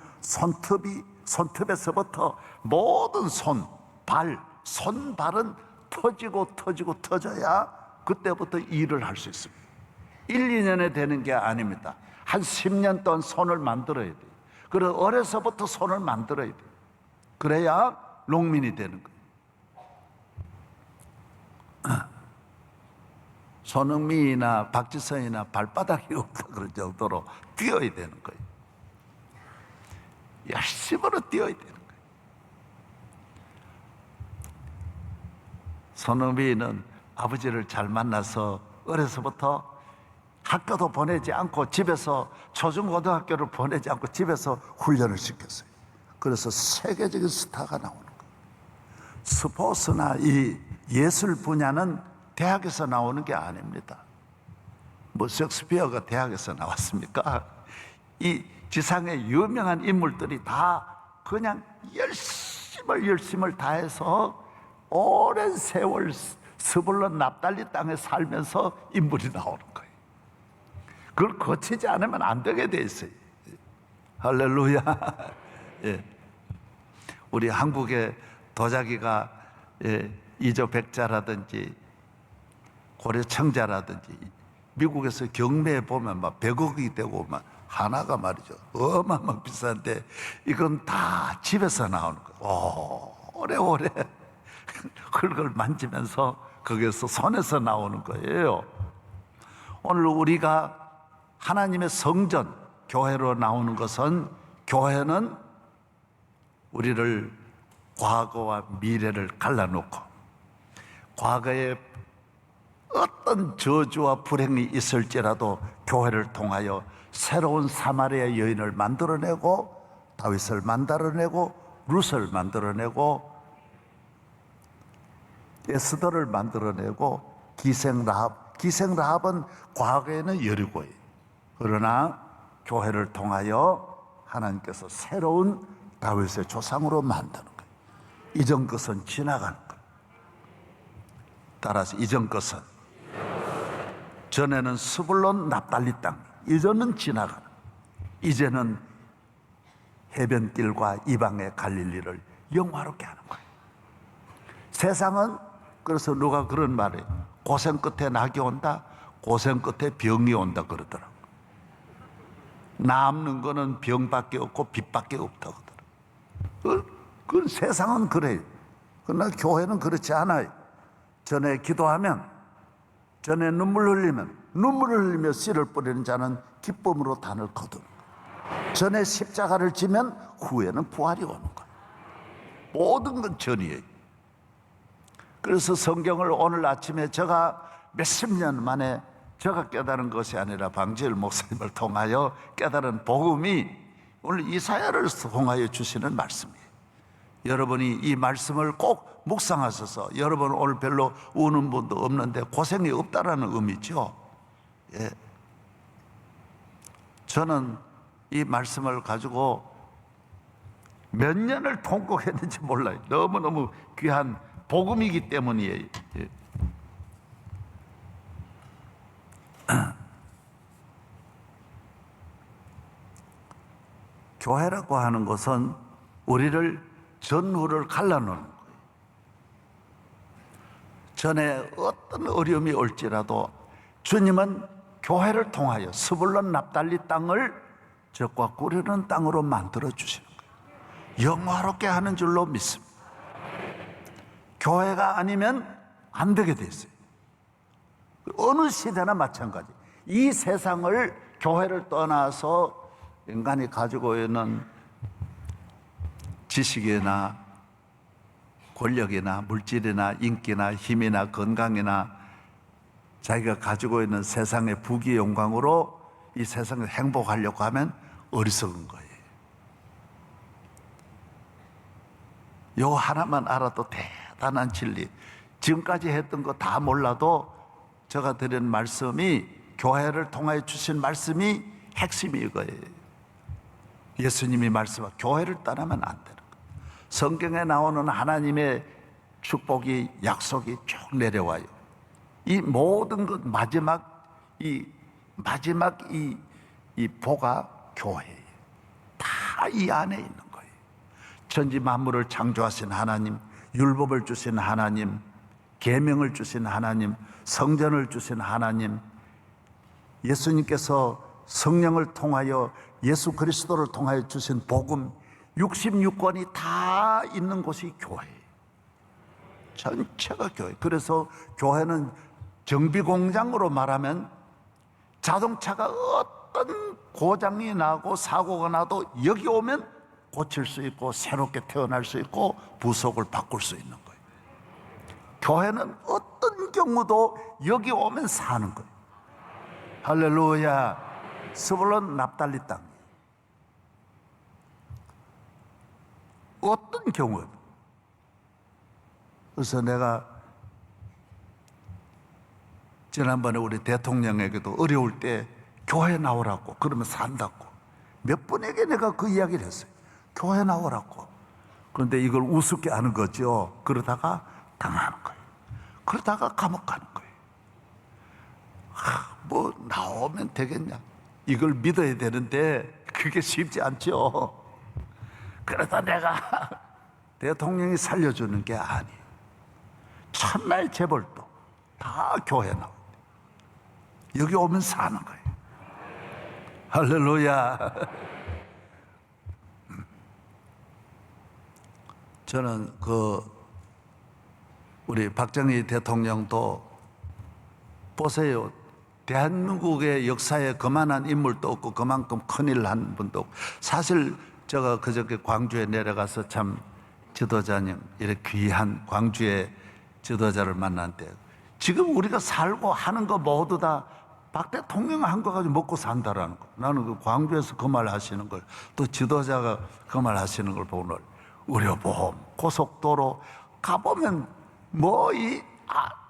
손톱에서부터 모든 손발은 터지고 터져야 그때부터 일을 할 수 있습니다. 1, 2년에 되는 게 아닙니다. 한 10년 동안 손을 만들어야 돼요. 그래서 어려서부터 손을 만들어야 돼요. 그래야 농민이 되는 거예요. 손흥민이나 박지성이나 발바닥이 없다 그럴 정도로 뛰어야 되는 거예요. 열심으로 뛰어야 되는 거예요. 손흥민은 아버지를 잘 만나서 어려서부터 학교도 보내지 않고 집에서, 초중고등학교를 보내지 않고 집에서 훈련을 시켰어요. 그래서 세계적인 스타가 나오는 거예요. 스포츠나 이 예술 분야는 대학에서 나오는 게 아닙니다. 뭐 셰익스피어가 대학에서 나왔습니까? 이 지상의 유명한 인물들이 다 그냥 열심을 다해서 오랜 세월 스불론 납달리 땅에 살면서 인물이 나오는 거예요. 그걸 거치지 않으면 안 되게 돼 있어요. 할렐루야. 예. 우리 한국의 도자기가, 이조백자라든지 고려청자라든지 미국에서 경매에 보면 막 100억이 되고 막 하나가 말이죠, 어마어마 비싼데 이건 다 집에서 나오는 거예요. 오래오래 그걸 만지면서 거기에서 손에서 나오는 거예요. 오늘 우리가 하나님의 성전, 교회로 나오는 것은, 교회는 우리를 과거와 미래를 갈라놓고 과거에 어떤 저주와 불행이 있을지라도 교회를 통하여 새로운 사마리아 여인을 만들어내고, 다윗을 만들어내고, 룻을 만들어내고, 에스더를 만들어내고, 기생라합은 과거에는 여리고예요. 그러나 교회를 통하여 하나님께서 새로운 다윗의 조상으로 만드는 거예요. 이전 것은 지나가는 거예요. 따라서 이전 것은, 전에는 스불론 납달리 땅, 이전은 지나가는, 이제는 해변길과 이방의 갈릴리를 영화롭게 하는 거예요. 세상은, 그래서 누가 그런 말이에요. 고생 끝에 낙이 온다, 고생 끝에 병이 온다 그러더라고요. 남는 거는 병밖에 없고 빚밖에 없다고 하더라고요. 그 세상은 그래요. 그러나 교회는 그렇지 않아요. 전에 기도하면, 전에 눈물을 흘리며 씨를 뿌리는 자는 기쁨으로 단을 거두는 거예요. 전에 십자가를 지면 후에는 부활이 오는 거예요. 모든 건 전이에요. 그래서 성경을 오늘 아침에 제가 몇십 년 만에 제가 깨달은 것이 아니라 방지일 목사님을 통하여 깨달은 복음이 오늘 이사야를 통하여 주시는 말씀이에요. 여러분이 이 말씀을 꼭 묵상하셔서, 여러분 오늘 별로 우는 분도 없는데 고생이 없다라는 의미죠. 예. 저는 이 말씀을 가지고 몇 년을 통곡했는지 몰라요. 너무너무 귀한 복음이기 때문이에요. 예. 교회라고 하는 것은 우리를 전후를 갈라놓는 거예요. 전에 어떤 어려움이 올지라도 주님은 교회를 통하여 스불론 납달리 땅을 적과 꿀이는 땅으로 만들어 주시는 거예요. 영화롭게 하는 줄로 믿습니다. 교회가 아니면 안 되게 돼 있어요. 어느 시대나 마찬가지. 이 세상을, 교회를 떠나서 인간이 가지고 있는 지식이나 권력이나 물질이나 인기나 힘이나 건강이나 자기가 가지고 있는 세상의 부귀 영광으로 이 세상을 행복하려고 하면 어리석은 거예요. 요 하나만 알아도 대단한 진리. 지금까지 했던 거 다 몰라도 제가 드린 말씀이, 교회를 통하여 주신 말씀이 핵심이 이거예요. 예수님이 말씀하신 교회를 떠나면 안 되는 거예요. 성경에 나오는 하나님의 축복이, 약속이 쭉 내려와요. 이 모든 것 이 보가 교회예요. 다 이 안에 있는 거예요. 천지 만물을 창조하신 하나님, 율법을 주신 하나님, 계명을 주신 하나님, 성전을 주신 하나님, 예수님께서 성령을 통하여 예수 그리스도를 통하여 주신 복음 66권이 다 있는 곳이 교회예요. 전체가 교회. 그래서 교회는 정비공장으로 말하면 자동차가 어떤 고장이 나고 사고가 나도 여기 오면 고칠 수 있고 새롭게 태어날 수 있고 부속을 바꿀 수 있는 거예요. 교회는 어떤 경우도 여기 오면 사는 거예요. 할렐루야. 스불론 납달리 땅, 어떤 경우에도. 그래서 내가 지난번에 우리 대통령에게도 어려울 때 교회 나오라고, 그러면 산다고 몇 분에게 내가 그 이야기를 했어요. 교회 나오라고. 그런데 이걸 우습게 하는 거죠. 그러다가 당하는 거예요. 그러다가 감옥 가는 거예요. 뭐 나오면 되겠냐, 이걸 믿어야 되는데 그게 쉽지 않죠. 그러다 내가 대통령이 살려주는 게 아니에요. 천날 재벌도 다 교회 나오고 여기 오면 사는 거예요. 할렐루야. 저는 우리 박정희 대통령도 보세요. 대한민국의 역사에 그만한 인물도 없고 그만큼 큰일 한 분도 없고. 사실 제가 그저께 광주에 내려가서 참 지도자님, 이렇게 귀한 광주의 지도자를 만났는데, 지금 우리가 살고 하는 거 모두 다 박 대통령 한 거 가지고 먹고 산다라는 거. 나는 그 광주에서 그 말 하시는 걸, 또 지도자가 그 말 하시는 걸 보면 의료보험, 고속도로 가보면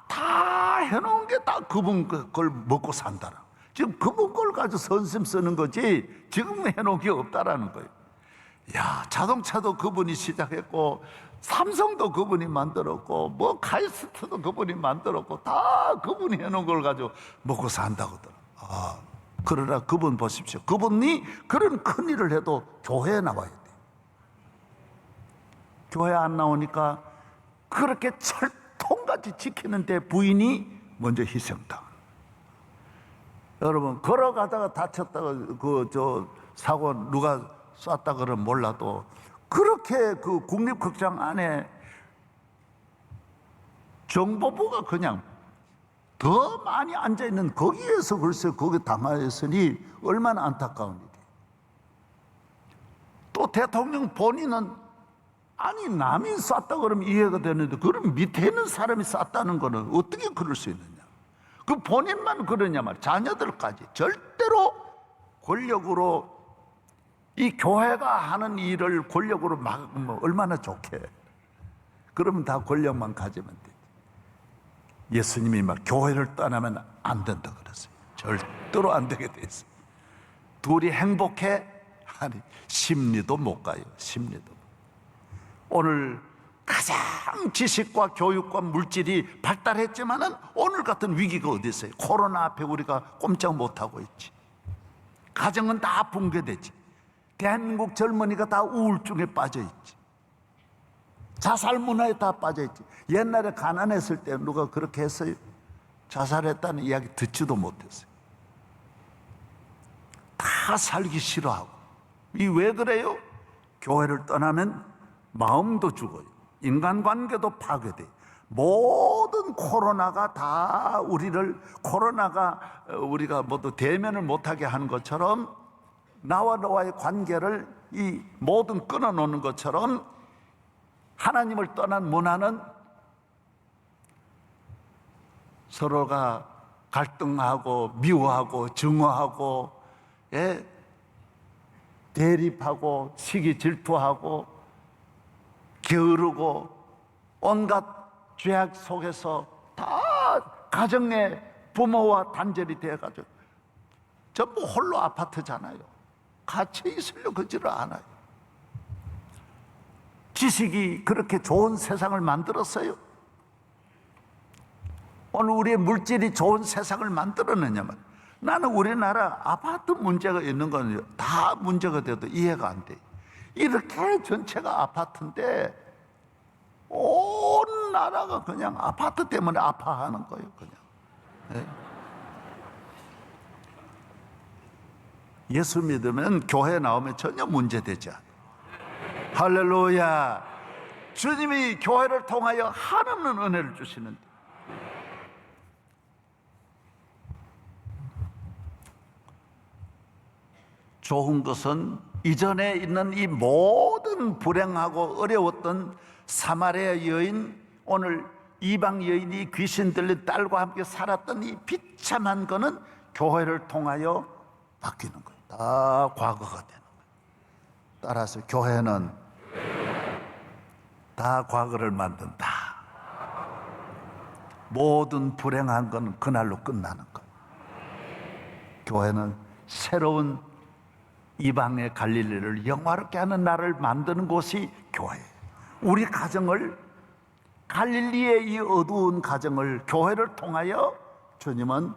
다 해놓은 게 다 그분 걸 먹고 산다라. 지금 그분 걸 가지고 선심 쓰는 거지 지금 해놓은 게 없다라는 거예요. 야, 자동차도 그분이 시작했고, 삼성도 그분이 만들었고, 카이스트도 그분이 만들었고, 다 그분이 해놓은 걸 가지고 먹고 산다거든. 그러나 그분 보십시오. 그분이 그런 큰 일을 해도 교회에 나와야 돼. 교회 안 나오니까 그렇게 철통같이 지키는데 부인이 먼저 희생당. 여러분, 걸어가다가 다쳤다가 사고 누가 쐈다 그러면 몰라도, 그렇게 그 국립극장 안에 정보부가 그냥 더 많이 앉아있는 거기에서 글쎄 거기 당하였으니 얼마나 안타까운 일이에요. 또 대통령 본인은 아니 남이 쐈다 그러면 이해가 되는데, 그럼 밑에 있는 사람이 쐈다는 거는 어떻게 그럴 수 있느냐. 그 본인만 그러냐 말이야. 자녀들까지 절대로 권력으로 이 교회가 하는 일을 권력으로 막으면 얼마나 좋게. 그러면 다 권력만 가지면 돼. 예수님이 막 교회를 떠나면 안 된다 그랬어요. 절대로 안 되게 돼 있어요. 둘이 행복해? 아니, 심리도 못 가요. 심리도. 오늘 가장 지식과 교육과 물질이 발달했지만은 오늘 같은 위기가 어디 있어요? 코로나 앞에 우리가 꼼짝 못하고 있지. 가정은 다 붕괴되지. 대한민국 젊은이가 다 우울증에 빠져 있지. 자살 문화에 다 빠져 있지. 옛날에 가난했을 때 누가 그렇게 했어요? 자살했다는 이야기 듣지도 못했어요. 다 살기 싫어하고. 이 왜 그래요? 교회를 떠나면 마음도 죽어요. 인간관계도 파괴돼요. 모든 코로나가 다 코로나가 우리가 모두 대면을 못하게 하는 것처럼 나와 너와의 관계를 이 모든 끊어놓는 것처럼 하나님을 떠난 문화는 서로가 갈등하고 미워하고 증오하고 대립하고 시기 질투하고 게으르고 온갖 죄악 속에서 다 가정 내 부모와 단절이 되어가지고 전부 홀로 아파트잖아요. 같이 있으려고 그러지를 않아요. 지식이 그렇게 좋은 세상을 만들었어요. 오늘 우리의 물질이 좋은 세상을 만들어내냐면, 나는 우리나라 아파트 문제가 있는 건 다 문제가 돼도 이해가 안 돼요. 이렇게 전체가 아파트인데 온 나라가 그냥 아파트 때문에 아파하는 거예요. 그냥. 네. 예수 믿으면 교회 나오면 전혀 문제되지 않아요. 할렐루야. 주님이 교회를 통하여 하나는 은혜를 주시는데, 좋은 것은 이전에 있는 이 모든 불행하고 어려웠던 사마리아 여인, 오늘 이방 여인이 귀신 들린 딸과 함께 살았던 이 비참한 거는 교회를 통하여 바뀌는 거예요. 다 과거가 되는 거예요. 따라서 교회는 다 과거를 만든다. 모든 불행한 건 그날로 끝나는 거예요. 교회는 새로운 이방의 갈릴리를 영화롭게 하는 나라를 만드는 곳이 교회예요. 우리 가정을, 갈릴리의 이 어두운 가정을 교회를 통하여 주님은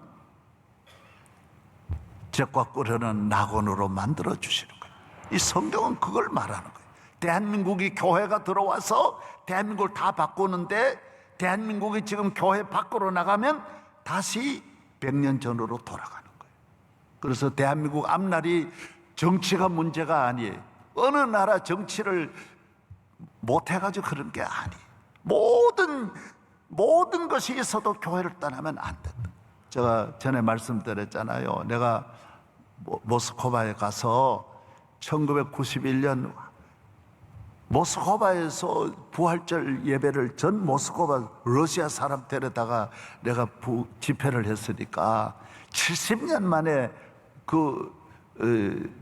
적과 끓는 낙원으로 만들어 주시는 거예요. 이 성경은 그걸 말하는 거예요. 대한민국이 교회가 들어와서 대한민국을 다 바꾸는데, 대한민국이 지금 교회 밖으로 나가면 다시 100년 전으로 돌아가는 거예요. 그래서 대한민국 앞날이 정치가 문제가 아니에요. 어느 나라 정치를 못해가지고 그런 게 아니에요. 모든 것이 있어도 교회를 떠나면 안 된다. 제가 전에 말씀드렸잖아요. 내가 모스크바에 가서 1991년 모스크바에서 부활절 예배를 전 모스크바 러시아 사람 데려다가 내가 집회를 했으니까 70년 만에 그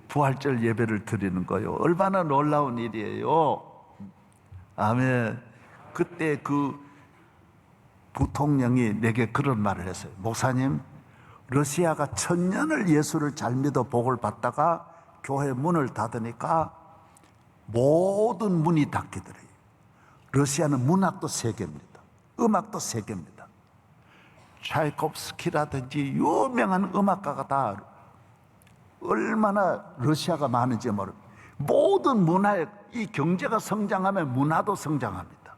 부활절 예배를 드리는 거예요. 얼마나 놀라운 일이에요. 아멘. 그때 그 부통령이 내게 그런 말을 했어요. 목사님, 러시아가 1000년을 예수를 잘 믿어 복을 받다가 교회 문을 닫으니까 모든 문이 닫히더래요. 러시아는 문학도 세계입니다. 음악도 세계입니다. 차이콥스키라든지 유명한 음악가가 다 얼마나 러시아가 많은지 모릅니다. 모든 문화에, 이 경제가 성장하면 문화도 성장합니다.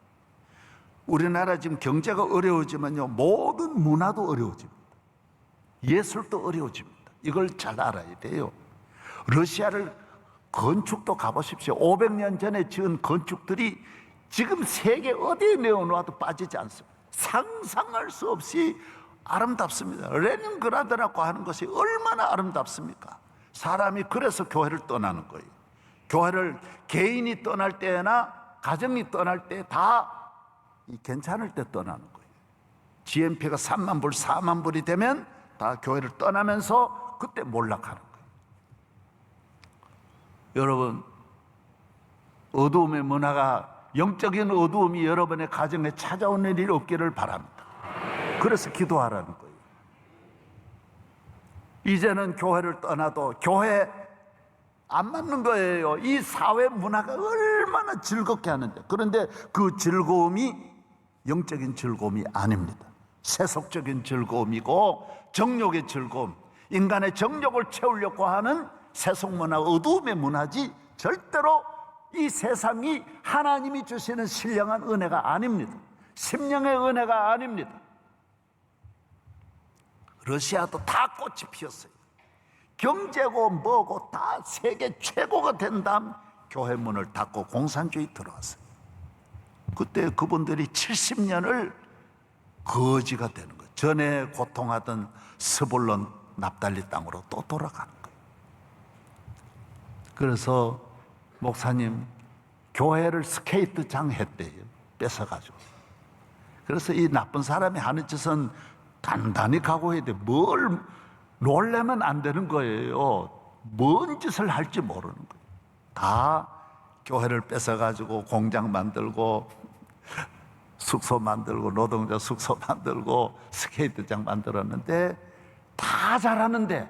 우리나라 지금 경제가 어려워지면요, 모든 문화도 어려워집니다. 예술도 어려워집니다. 이걸 잘 알아야 돼요. 러시아를 건축도 가보십시오. 500년 전에 지은 건축들이 지금 세계 어디에 내어놓아도 빠지지 않습니다. 상상할 수 없이 아름답습니다. 레닌그라드라고 하는 것이 얼마나 아름답습니까? 사람이 그래서 교회를 떠나는 거예요. 교회를 개인이 떠날 때나 가정이 떠날 때 다 괜찮을 때 떠나는 거예요. GNP가 3만 불, 4만 불이 되면 다 교회를 떠나면서 그때 몰락하는 거예요. 여러분, 어두움의 문화가, 영적인 어두움이 여러분의 가정에 찾아오는 일 없기를 바랍니다. 그래서 기도하라는 거예요. 이제는 교회를 떠나도 교회 안 맞는 거예요. 이 사회 문화가 얼마나 즐겁게 하는데. 그런데 그 즐거움이 영적인 즐거움이 아닙니다. 세속적인 즐거움이고 정욕의 즐거움, 인간의 정욕을 채우려고 하는 세속 문화, 어두움의 문화지 절대로 이 세상이 하나님이 주시는 신령한 은혜가 아닙니다. 심령의 은혜가 아닙니다. 러시아도 다 꽃이 피었어요. 경제고 뭐고 다 세계 최고가 된 다음 교회 문을 닫고 공산주의 들어왔어요. 그때 그분들이 70년을 거지가 되는 거예요. 전에 고통하던 스불론 납달리 땅으로 또 돌아가는 거예요. 그래서 목사님, 교회를 스케이트장 했대요. 뺏어가지고. 그래서 이 나쁜 사람이 하는 짓은 단단히 각오해야 돼. 뭘 놀래면 안 되는 거예요. 뭔 짓을 할지 모르는 거예요. 다 교회를 뺏어가지고 공장 만들고 숙소 만들고 노동자 숙소 만들고 스케이트장 만들었는데 다 잘하는데,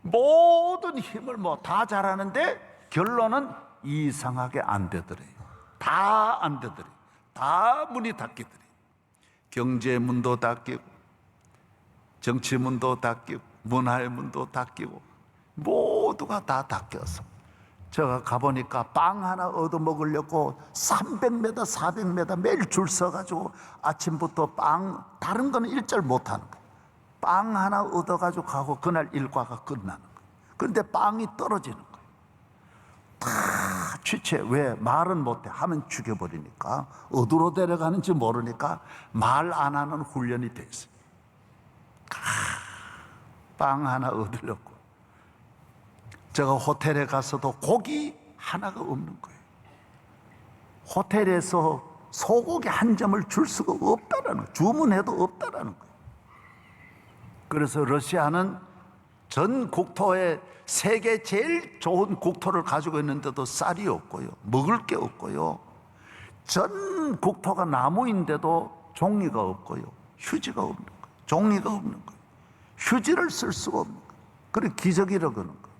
모든 힘을 다 잘하는데 결론은 이상하게 안 되더래요. 다 안 되더래요. 다 문이 닫히더래요. 경제 문도 닫히고 정치 문도 닫히고 문화의 문도 닫히고 모두가 다 닫혀서 제가 가보니까 빵 하나 얻어먹으려고 300m, 400m 매일 줄 서가지고 아침부터 빵, 다른 거는 일절 못하는 거예요. 빵 하나 얻어가지고 가고 그날 일과가 끝나는 거예요. 그런데 빵이 떨어지는 거예요. 다 취체. 왜? 말은 못해. 하면 죽여버리니까. 어디로 데려가는지 모르니까 말 안 하는 훈련이 돼 있어요. 빵 하나 얻으려고. 제가 호텔에 가서도 고기 하나가 없는 거예요. 호텔에서 소고기 한 점을 줄 수가 없다라는 거예요. 주문해도 없다라는 거예요. 그래서 러시아는 전 국토에 세계 제일 좋은 국토를 가지고 있는데도 쌀이 없고요, 먹을 게 없고요, 전 국토가 나무인데도 종이가 없고요, 휴지가 없는 거예요. 종이가 없는 거예요. 휴지를 쓸 수가 없는 거예요. 그래 기적이라고 그러는 거예요.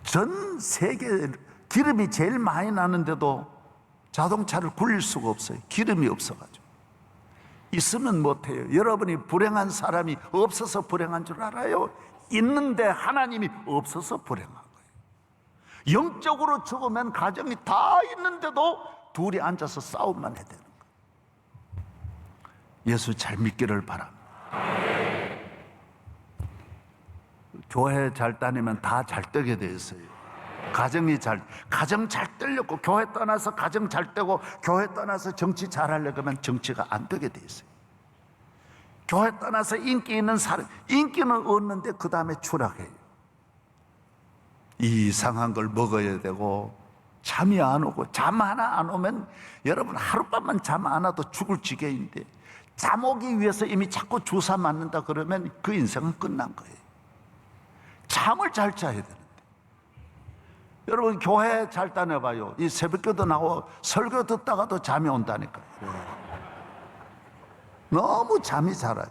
전 세계 기름이 제일 많이 나는데도 자동차를 굴릴 수가 없어요. 기름이 없어가지고. 있으면 못해요. 여러분이 불행한 사람이 없어서 불행한 줄 알아요? 있는데 하나님이 없어서 불행한 거예요. 영적으로 죽으면 가정이 다 있는데도 둘이 앉아서 싸움만 해야 되는 거예요. 예수 잘 믿기를 바랍니다. 교회 잘 다니면 다 잘 되게 돼 있어요. 가정 잘 되려고 교회 떠나서 가정 잘 되고 교회 떠나서 정치 잘 하려고 하면 정치가 안 되게 돼 있어요. 교회 떠나서 인기 있는 사람, 인기는 얻는데 그 다음에 추락해요. 이상한 걸 먹어야 되고 잠이 안 오고, 잠 하나 안 오면 여러분 하룻밤만 잠 안 와도 죽을 지경인데 잠 오기 위해서 이미 자꾸 주사 맞는다 그러면 그 인생은 끝난 거예요. 잠을 잘 자야 되는데. 여러분 교회 잘 다녀봐요. 이 새벽기도 나오고 설교 듣다가도 잠이 온다니까요. 너무 잠이 잘 와요.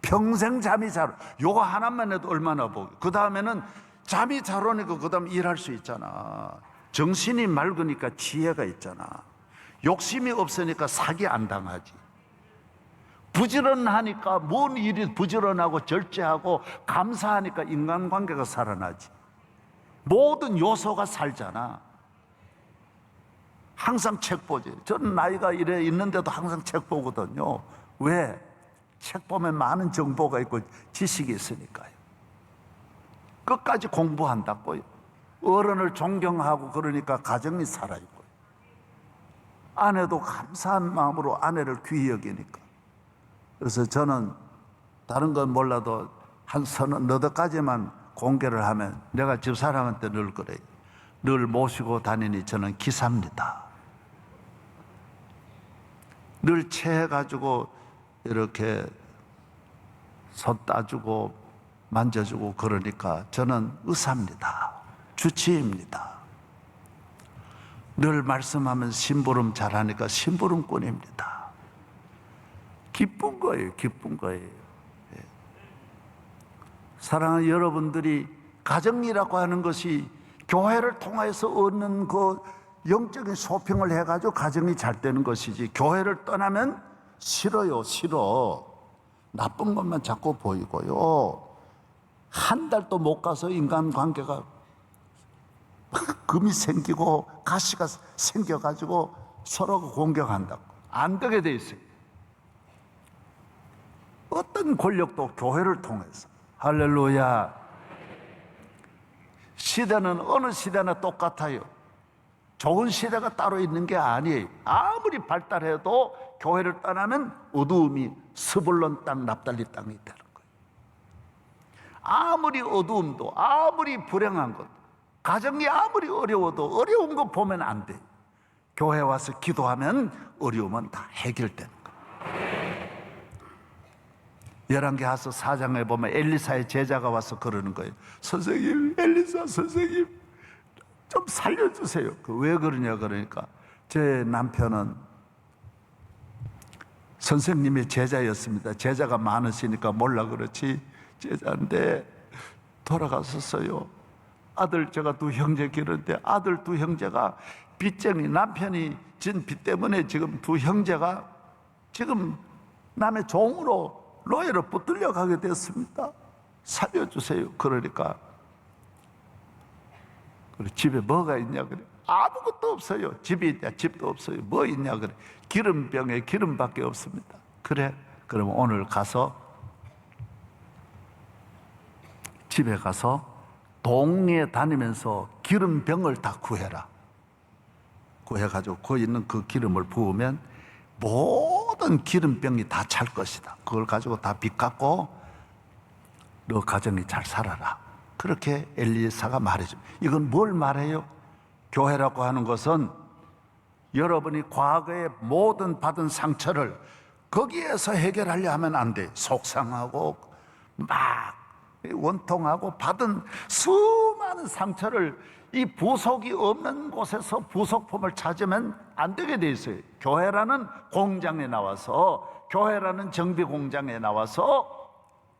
평생 잠이 잘 와요. 요거 하나만 해도 얼마나 보고, 그 다음에는 잠이 잘 오니까 그 다음 일할 수 있잖아. 정신이 맑으니까 지혜가 있잖아. 욕심이 없으니까 사기 안 당하지. 부지런하니까 뭔 일이 부지런하고 절제하고 감사하니까 인간관계가 살아나지. 모든 요소가 살잖아. 항상 책 보지. 저는 나이가 이래 있는데도 항상 책 보거든요. 왜? 책 보면 많은 정보가 있고 지식이 있으니까요. 끝까지 공부한다고요. 어른을 존경하고 그러니까 가정이 살아있고요. 아내도 감사한 마음으로 아내를 귀히 여기니까. 그래서 저는 다른 건 몰라도 한 너댓 가지만 공개를 하면 내가 집사람한테 늘 그래요. 늘 모시고 다니니 저는 기사입니다. 늘 체해가지고 이렇게 손 따주고 만져주고 그러니까 저는 의사입니다. 주치입니다. 늘 말씀하면 심부름 잘하니까 심부름꾼입니다. 기쁜 거예요. 기쁜 거예요. 예. 사랑하는 여러분들이 가정이라고 하는 것이 교회를 통해서 얻는 그 영적인 소평을 해가지고 가정이 잘 되는 것이지, 교회를 떠나면 싫어요. 싫어. 나쁜 것만 자꾸 보이고요. 한 달도 못 가서 인간관계가 금이 생기고 가시가 생겨가지고 서로가 공격한다고. 안 되게 돼 있어요. 어떤 권력도 교회를 통해서. 할렐루야. 시대는 어느 시대나 똑같아요. 좋은 시대가 따로 있는 게 아니에요. 아무리 발달해도 교회를 떠나면 어두움이 스불론 땅, 납달리 땅이 되는 거예요. 아무리 어두움도, 아무리 불행한 것도, 가정이 아무리 어려워도 어려운 거 보면 안 돼. 교회 와서 기도하면 어려움은 다 해결되는 거예요. 열왕기하서 4장에 보면 엘리사의 제자가 와서 그러는 거예요. 선생님, 엘리사 선생님 좀 살려주세요. 왜 그러냐 그러니까, 제 남편은 선생님의 제자였습니다. 제자가 많으시니까 몰라 그렇지 제자인데 돌아갔었어요. 아들, 제가 두 형제 기르는데 아들 두 형제가 빚쟁이, 남편이 진 빚 때문에 지금 두 형제가 지금 남의 종으로 노예로 붙들려 가게 됐습니다. 살려주세요. 그러니까 그래, 집에 뭐가 있냐 그래. 아무것도 없어요. 집이 있냐, 집도 없어요. 뭐 있냐 그래. 기름병에 기름밖에 없습니다. 그래, 그러면 오늘 가서 집에 가서 동에 다니면서 기름병을 다 구해라. 구해가지고 거기 있는 그 기름을 부으면 모든 기름병이 다 찰 것이다. 그걸 가지고 다 빚 갚고 너 가정이 잘 살아라. 그렇게 엘리사가 말해줍니다. 이건 뭘 말해요? 교회라고 하는 것은 여러분이 과거에 모든 받은 상처를 거기에서 해결하려 하면 안 돼. 속상하고 막 원통하고 받은 수많은 상처를 이 부속이 없는 곳에서 부속품을 찾으면 안 되게 돼 있어요. 교회라는 공장에 나와서, 교회라는 정비 공장에 나와서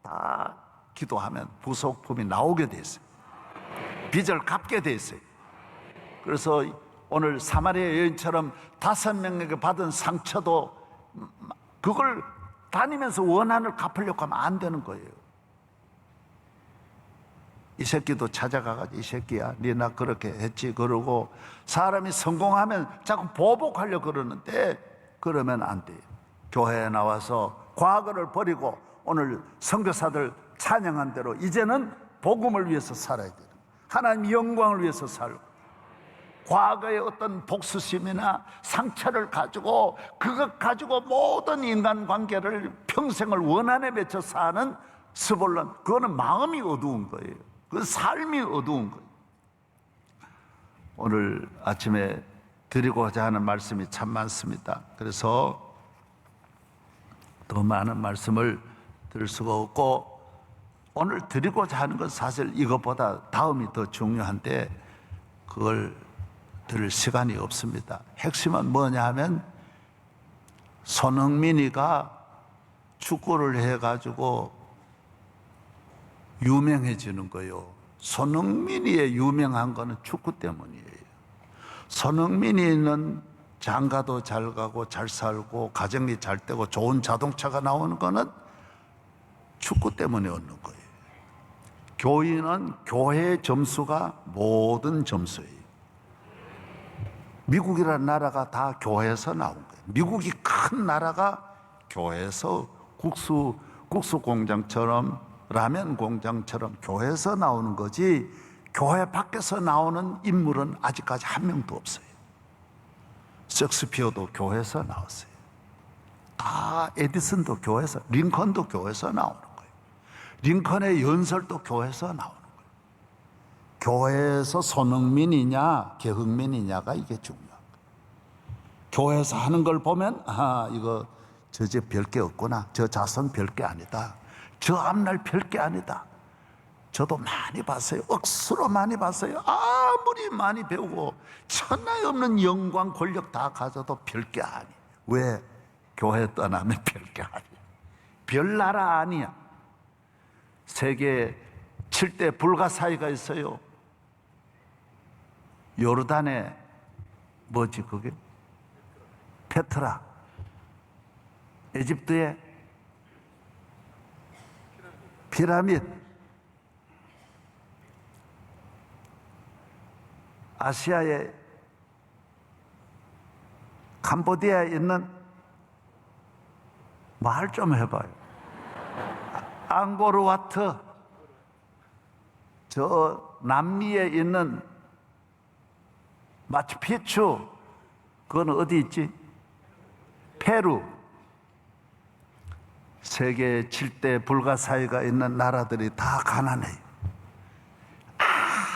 다 기도하면 부속품이 나오게 돼 있어요. 빚을 갚게 돼 있어요. 그래서 오늘 사마리아 여인처럼 5명에게 받은 상처도 그걸 다니면서 원한을 갚으려고 하면 안 되는 거예요. 이 새끼도 찾아가가지고 이 새끼야, 니 나 그렇게 했지 그러고, 사람이 성공하면 자꾸 보복하려고 그러는데 그러면 안 돼요. 교회에 나와서 과거를 버리고 오늘 선교사들 찬양한 대로 이제는 복음을 위해서 살아야 돼요. 하나님 영광을 위해서 살고, 과거의 어떤 복수심이나 상처를 가지고 그것 가지고 모든 인간관계를 평생을 원한에 맺혀 사는 스볼론, 그거는 마음이 어두운 거예요. 그 삶이 어두운 거예요. 오늘 아침에 드리고자 하는 말씀이 참 많습니다. 그래서 더 많은 말씀을 드릴 수가 없고, 오늘 드리고자 하는 건 사실 이것보다 다음이 더 중요한데 그걸 들을 시간이 없습니다. 핵심은 뭐냐 하면, 손흥민이가 축구를 해가지고 유명해지는 거예요. 손흥민이 유명한 거는 축구 때문이에요. 손흥민이는 장가도 잘 가고 잘 살고 가정이 잘 되고 좋은 자동차가 나오는 거는 축구 때문에 얻는 거예요. 교인은 교회의 점수가 모든 점수예요. 미국이라는 나라가 다 교회에서 나온 거예요. 미국이 큰 나라가 교회에서 국수 공장처럼, 라면 공장처럼 교회에서 나오는 거지, 교회 밖에서 나오는 인물은 아직까지 한 명도 없어요. 섹스피어도 교회에서 나왔어요. 다 에디슨도 교회에서, 링컨도 교회에서 나오는 거예요. 링컨의 연설도 교회에서 나오는 거예요. 교회에서 손흥민이냐 계흥민이냐가 이게 중요한 거예요. 교회에서 하는 걸 보면, 이거 저 집 별게 없구나, 저 자손 별게 아니다, 저 앞날 별게 아니다, 저도 많이 봤어요. 억수로 많이 봤어요. 아무리 많이 배우고 천하에 없는 영광 권력 다 가져도 별게 아니. 왜? 교회 떠나면 별게 아니야. 별나라 아니야. 세계 7대 불가사의가 있어요. 요르단에 뭐지 그게? 페트라. 에집트의 피라미드. 아시아의 캄보디아에 있는 말 좀 해봐요. 앙코르와트. 저 남미에 있는 마추픽추. 그건 어디 있지? 페루. 세계 7대 불가사의가 있는 나라들이 다 가난해요.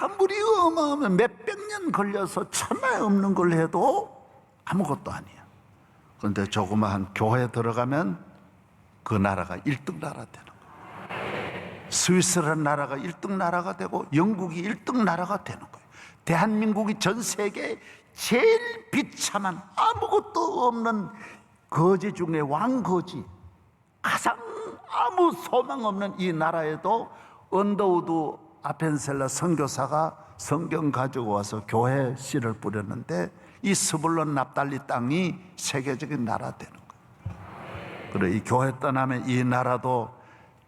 아무리 어마어마한 몇백 년 걸려서 천하에 없는 걸 해도 아무것도 아니야. 그런데 조그마한 교회에 들어가면 그 나라가 1등 나라 되는 거예요. 스위스라는 나라가 1등 나라가 되고 영국이 1등 나라가 되는 거예요. 대한민국이 전 세계에 제일 비참한 아무것도 없는 거지 중에 왕거지, 가장 아무 소망 없는 이 나라에도 언더우드 아펜셀러 선교사가 성경 가지고 와서 교회 씨를 뿌렸는데 이 스불론 납달리 땅이 세계적인 나라 되는 거예요. 그래, 이 교회 떠나면 이 나라도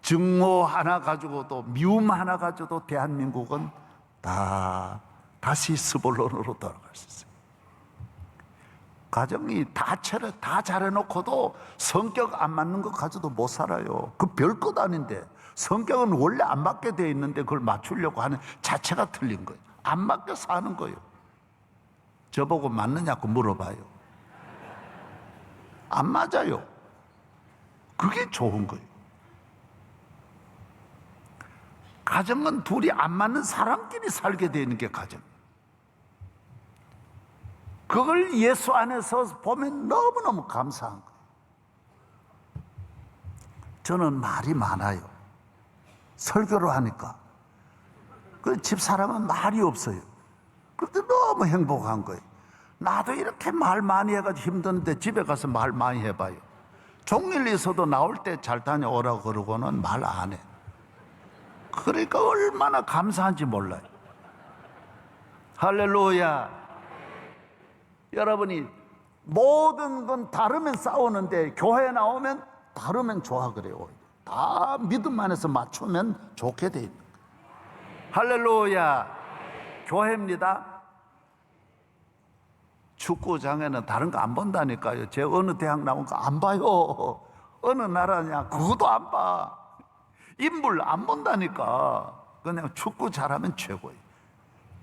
증오 하나 가지고도 미움 하나 가지고도 대한민국은 다시 스불론으로 돌아갈 수 있어요. 가정이 다 잘해놓고도 성격 안 맞는 것 가지고도 못 살아요. 그 별것 아닌데. 성격은 원래 안 맞게 돼 있는데 그걸 맞추려고 하는 자체가 틀린 거예요. 안 맞게 사는 거예요. 저보고 맞느냐고 물어봐요. 안 맞아요. 그게 좋은 거예요. 가정은 둘이 안 맞는 사람끼리 살게 되는 게 가정. 그걸 예수 안에서 보면 너무너무 감사한 거예요. 저는 말이 많아요. 설교를 하니까. 그 집사람은 말이 없어요. 그런데 너무 행복한 거예요. 나도 이렇게 말 많이 해가지고 힘드는데 집에 가서 말 많이 해봐요. 종일 있어도 나올 때 잘 다녀오라고 그러고는 말 안 해. 그러니까 얼마나 감사한지 몰라요. 할렐루야. 여러분이 모든 건 다르면 싸우는데 교회에 나오면 다르면 좋아 그래요. 다 믿음 안에서 맞추면 좋게 돼 있는 거예요. 할렐루야. 교회입니다. 축구장에는 다른 거 안 본다니까요. 제 어느 대학 나온 거 안 봐요. 어느 나라냐 그것도 안 봐. 인물 안 본다니까. 그냥 축구 잘하면 최고예요.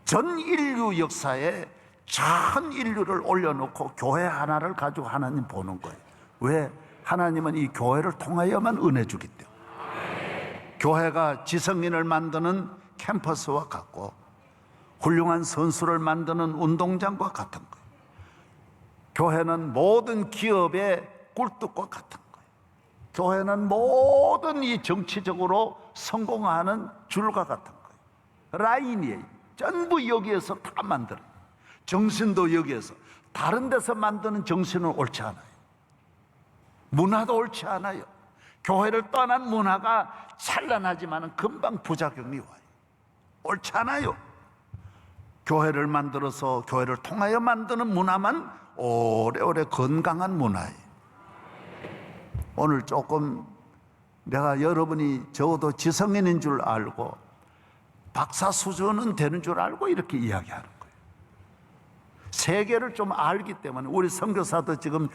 전 인류 역사에 전 인류를 올려놓고 교회 하나를 가지고 하나님 보는 거예요. 왜? 하나님은 이 교회를 통하여만 은혜 주기 때문에. 교회가 지성인을 만드는 캠퍼스와 같고 훌륭한 선수를 만드는 운동장과 같은 거예요. 교회는 모든 기업의 꿀뚝과 같은 거예요. 교회는 모든 이 정치적으로 성공하는 줄과 같은 거예요. 라인이에요. 전부 여기에서 다 만들어요. 정신도 여기에서. 다른 데서 만드는 정신은 옳지 않아요. 문화도 옳지 않아요. 교회를 떠난 문화가 찬란하지만 금방 부작용이 와요. 옳지 않아요. 교회를 만들어서 교회를 통하여 만드는 문화만 오래오래 건강한 문화예요. 오늘 조금 내가 여러분이 적어도 지성인인 줄 알고 박사 수준은 되는 줄 알고 이렇게 이야기하는 거예요. 세계를 좀 알기 때문에 우리 선교사도 지금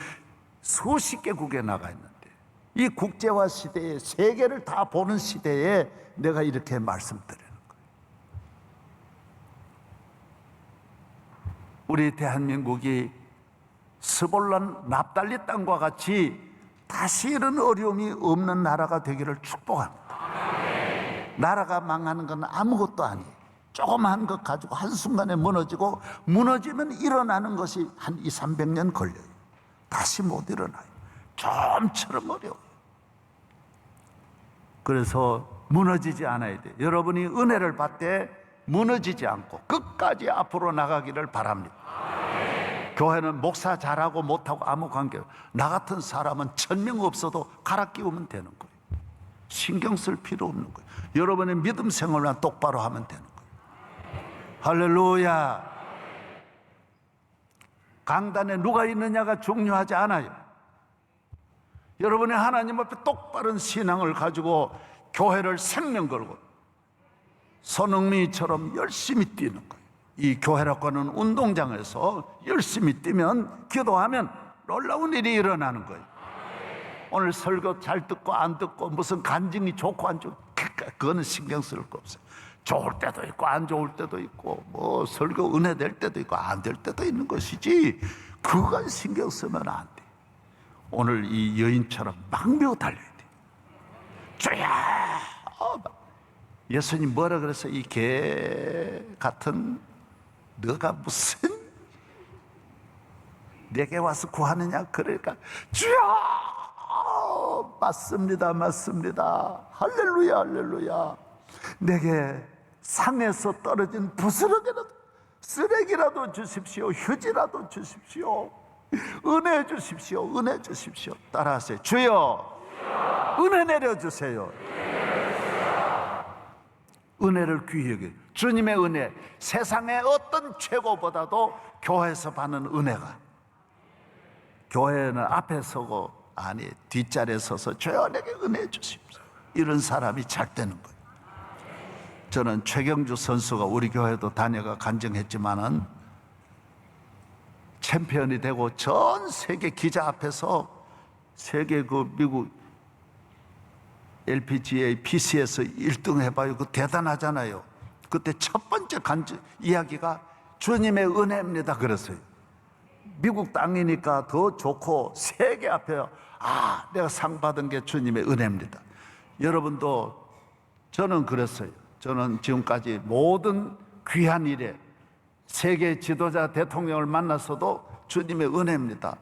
수십 개국에 나가 있는데 이 국제화 시대에 세계를 다 보는 시대에 내가 이렇게 말씀드리는 거예요. 우리 대한민국이 스볼론 납달리 땅과 같이 다시 이런 어려움이 없는 나라가 되기를 축복합니다. 나라가 망하는 건 아무것도 아니에요. 조그마한 것 가지고 한순간에 무너지고 무너지면 일어나는 것이 한 200~300년 걸려요. 다시 못 일어나요. 좀처럼 어려워요. 그래서 무너지지 않아야 돼. 여러분이 은혜를 받되 무너지지 않고 끝까지 앞으로 나가기를 바랍니다. 교회는 목사 잘하고 못하고 아무 관계 없어요. 나 같은 사람은 1000명 없어도 갈아 끼우면 되는 거예요. 신경 쓸 필요 없는 거예요. 여러분의 믿음 생활만 똑바로 하면 되는 거예요. 할렐루야. 강단에 누가 있느냐가 중요하지 않아요. 여러분이 하나님 앞에 똑바른 신앙을 가지고 교회를 생명 걸고 손흥민처럼 열심히 뛰는 거예요. 이 교회라고 하는 운동장에서 열심히 뛰면, 기도하면 놀라운 일이 일어나는 거예요. 오늘 설교 잘 듣고 안 듣고 무슨 간증이 좋고 안 좋고 그거는 신경 쓸 거 없어요. 좋을 때도 있고 안 좋을 때도 있고 뭐 설교 은혜 될 때도 있고 안 될 때도 있는 것이지 그건 신경 쓰면 안 돼. 오늘 이 여인처럼 막 밀고 달려야 돼. 주야! 예수님 뭐라 그랬어요? 이 개 같은 너가 무슨 내게 와서 구하느냐? 그러니까 주야! 맞습니다, 맞습니다. 할렐루야, 할렐루야. 내게 상에서 떨어진 부스러기라도 쓰레기라도 주십시오. 휴지라도 주십시오. 은혜 주십시오. 은혜 주십시오. 따라하세요. 주여, 은혜 내려주세요. 은혜를 귀히 여겨. 주님의 은혜, 세상의 어떤 최고보다도 교회에서 받는 은혜가, 교회는 앞에 서고 아니 뒷자리에 서서 주여 내게 은혜 주십시오, 이런 사람이 잘 되는 거예요. 저는 최경주 선수가 우리 교회도 다녀가 간증했지만은 챔피언이 되고 전 세계 기자 앞에서 세계 그 미국 LPGA PC에서 1등 해봐요. 그 대단하잖아요. 그때 첫 번째 이야기가 주님의 은혜입니다 그랬어요. 미국 땅이니까 더 좋고 세계 앞에 내가 상 받은 게 주님의 은혜입니다. 여러분도, 저는 그랬어요. 저는 지금까지 모든 귀한 일에 세계 지도자 대통령을 만났어도 주님의 은혜입니다.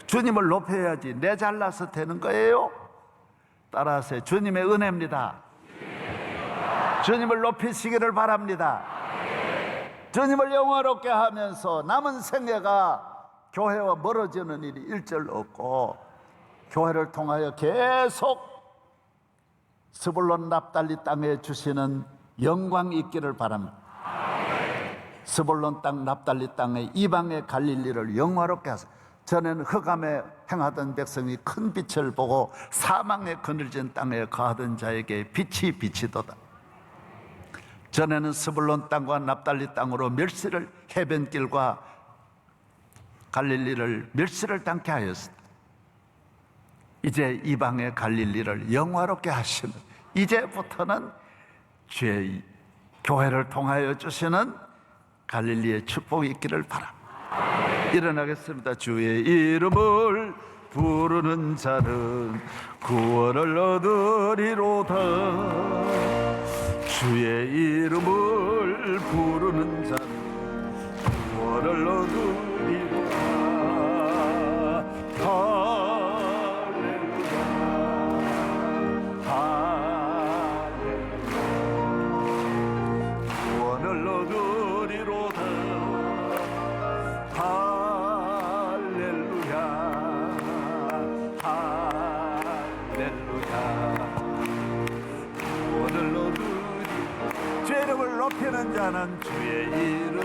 주님을 높여야지 내 잘나서 되는 거예요? 따라하세요. 주님의 은혜입니다. 주님을 높이시기를 바랍니다. 주님을 영화롭게 하면서 남은 생애가 교회와 멀어지는 일이 일절 없고 교회를 통하여 계속 스불론 납달리 땅에 주시는 영광이 있기를 바랍니다. 스불론 땅 납달리 땅에 이방의 갈릴리를 영화롭게 하세요. 전에는 흑암에 행하던 백성이 큰 빛을 보고 사망에 그늘진 땅에 거하던 자에게 빛이 비치도다. 전에는 스불론 땅과 납달리 땅으로 멸시를, 해변길과 갈릴리를 멸시를 당케 하였습니다. 이제 이방의 갈릴리를 영화롭게 하시는, 이제부터는 주의 교회를 통하여 주시는 갈릴리의 축복이 있기를 바랍니다. 일어나겠습니다. 주의 이름을 부르는 자는 구원을 얻으리로다. 주의 이름을 부르는 자는 구원을 얻으리로다. 할렐루야, 할렐루야. 구원을 얻으리로다. 할렐루야, 할렐루야. 구원을 얻으리. 주의 이름을 높이는 자는, 주의 이름을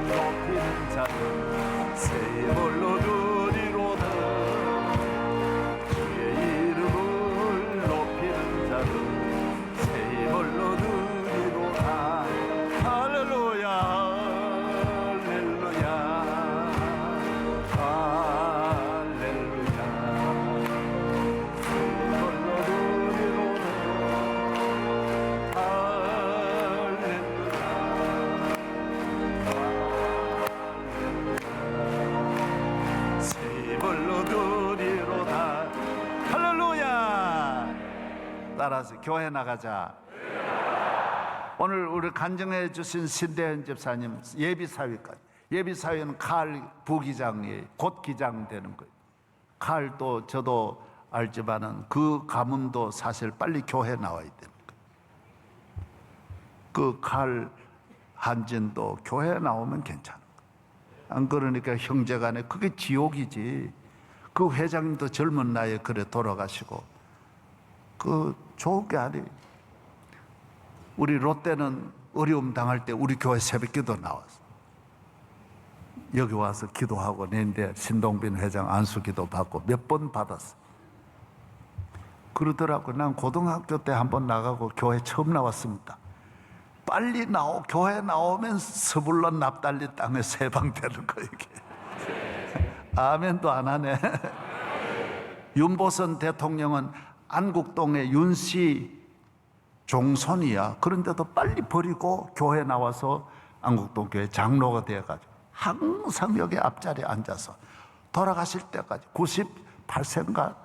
높이는 자는 새 힘을 얻으리로다. 주의 이름을 높이는 자는 새 힘을 얻으리로다. 할렐루야, 할렐루야, 할렐루야. 새 힘을 얻으리로다. 새 힘을 얻으리로다. 할렐루야. 따라서 교회 나가자. 오늘 우리 간증해 주신 신대현 집사님 예비사위까지. 예비사위는 칼 부기장이 곧 기장 되는 거예요. 칼도 저도 알지만은 그 가뭄도 사실 빨리 교회 나와야 됩니다. 그 칼 한진도 교회 나오면 괜찮아. 안 그러니까 형제간에 그게 지옥이지. 그 회장님도 젊은 나이에 그래 돌아가시고 그 좋은 게 아니에요. 우리 롯데는 어려움 당할 때 우리 교회 새벽기도 나왔어. 여기 와서 기도하고 내는데 신동빈 회장 안수기도 받고 몇 번 받았어. 그러더라고. 난 고등학교 때 한번 나가고 교회 처음 나왔습니다. 빨리 교회 나오면 서불러 납달리 땅에 세방되는 거 이게. 아멘도 안 하네. 윤보선 대통령은 안국동의 윤씨 종손이야. 그런데도 빨리 버리고 교회 나와서 안국동 교회 장로가 되어가지고 항상 여기 앞자리에 앉아서 돌아가실 때까지 98세인가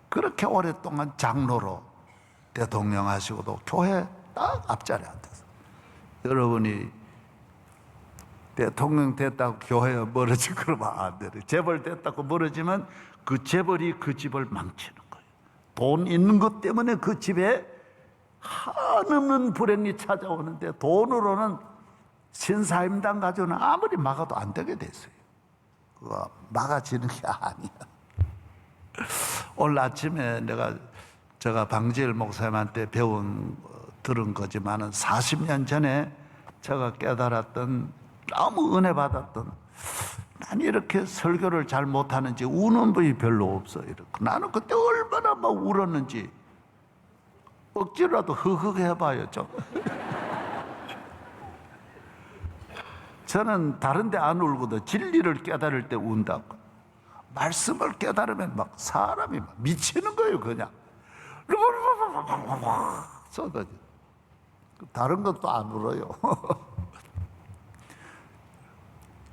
그렇게 오랫동안 장로로 대통령 하시고도 교회 딱 앞자리에 앉아서. 여러분이 대통령 됐다고 교회에 멀어지 그러면 안 돼요. 재벌 됐다고 멀어지면 그 재벌이 그 집을 망치는 거예요. 돈 있는 것 때문에 그 집에 한없는 불행이 찾아오는데 돈으로는 신사임당 가지고는 아무리 막아도 안 되게 됐어요. 그거 막아지는 게 아니야. 오늘 아침에 제가 방지일 목사님한테 들은 거지만은 40년 전에 제가 깨달았던 너무 은혜 받았던 난 이렇게 설교를 잘 못하는지 우는 분이 별로 없어. 이렇게. 나는 그때 얼마나 막 울었는지 억지로라도 흐흐 해봐요 좀. 저는 다른 데 안 울고도 진리를 깨달을 때 운다고. 말씀을 깨달으면 막 사람이 막 미치는 거예요 그냥. 쏟아져. 다른 것도 안 울어요.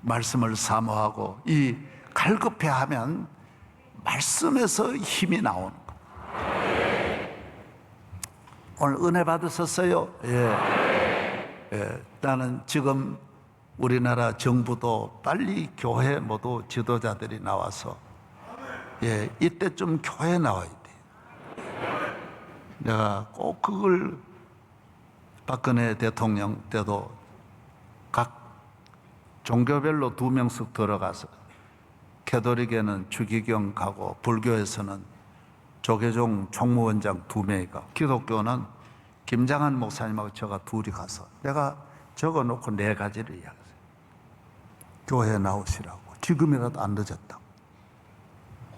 말씀을 사모하고 이 갈급해하면 말씀에서 힘이 나오는 거예요. 오늘 은혜 받으셨어요? 예. 나는 지금 우리나라 정부도 빨리 교회 모두 지도자들이 나와서 이때쯤 교회 나와야 돼. 내가 꼭 그걸 박근혜 대통령 때도 각 종교별로 2명씩 들어가서 캐톨릭에는 주기경 가고 불교에서는 조계종 총무원장 2명이 가고 기독교는 김장한 목사님하고 제가 둘이 가서 내가 적어놓고 4가지를 이야기했어요. 교회에 나오시라고. 지금이라도 안 늦었다고.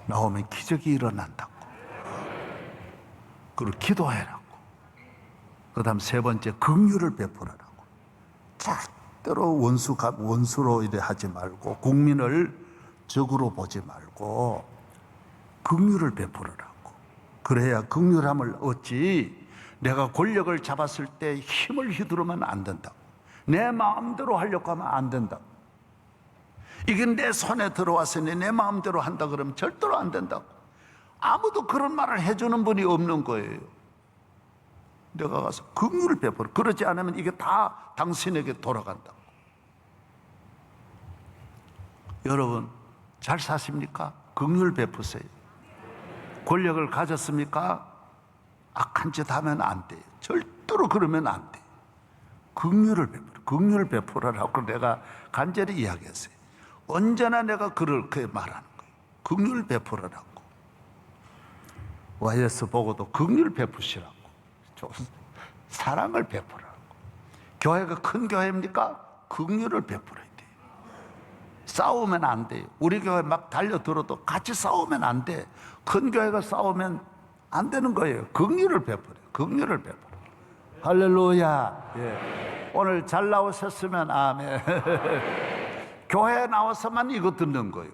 나오면 기적이 일어난다고. 그리고 기도해라고. 그 다음 3번째 긍휼을 베풀어라고. 절대로 원수로 이래 하지 말고 국민을 적으로 보지 말고 긍휼을 베풀어라고. 그래야 긍휼함을 얻지. 내가 권력을 잡았을 때 힘을 휘두르면 안 된다고. 내 마음대로 하려고 하면 안 된다고. 이게 내 손에 들어왔으니 내 마음대로 한다 그러면 절대로 안 된다고. 아무도 그런 말을 해주는 분이 없는 거예요. 내가 가서 긍휼을 베풀어. 그러지 않으면 이게 다 당신에게 돌아간다고. 여러분 잘 사십니까? 긍휼 베푸세요. 권력을 가졌습니까? 악한 짓 하면 안 돼요. 절대로 그러면 안 돼요. 긍휼을 베풀어. 긍휼 베풀어라고 내가 간절히 이야기했어요. 언제나 내가 그렇게 말하는 거예요. 긍휼 베풀어라고. YS 보고도 긍휼 베푸시라고. 사랑을 베풀어라고. 교회가 큰 교회입니까? 긍휼을 베풀어야 돼요. 싸우면 안 돼요. 우리 교회 막 달려들어도 같이 싸우면 안 돼. 큰 교회가 싸우면 안 되는 거예요. 긍휼을 베풀어요. 긍휼을 베풀어. 할렐루야. 오늘 잘 나오셨으면 아멘. 교회에 나와서만 이거 듣는 거예요.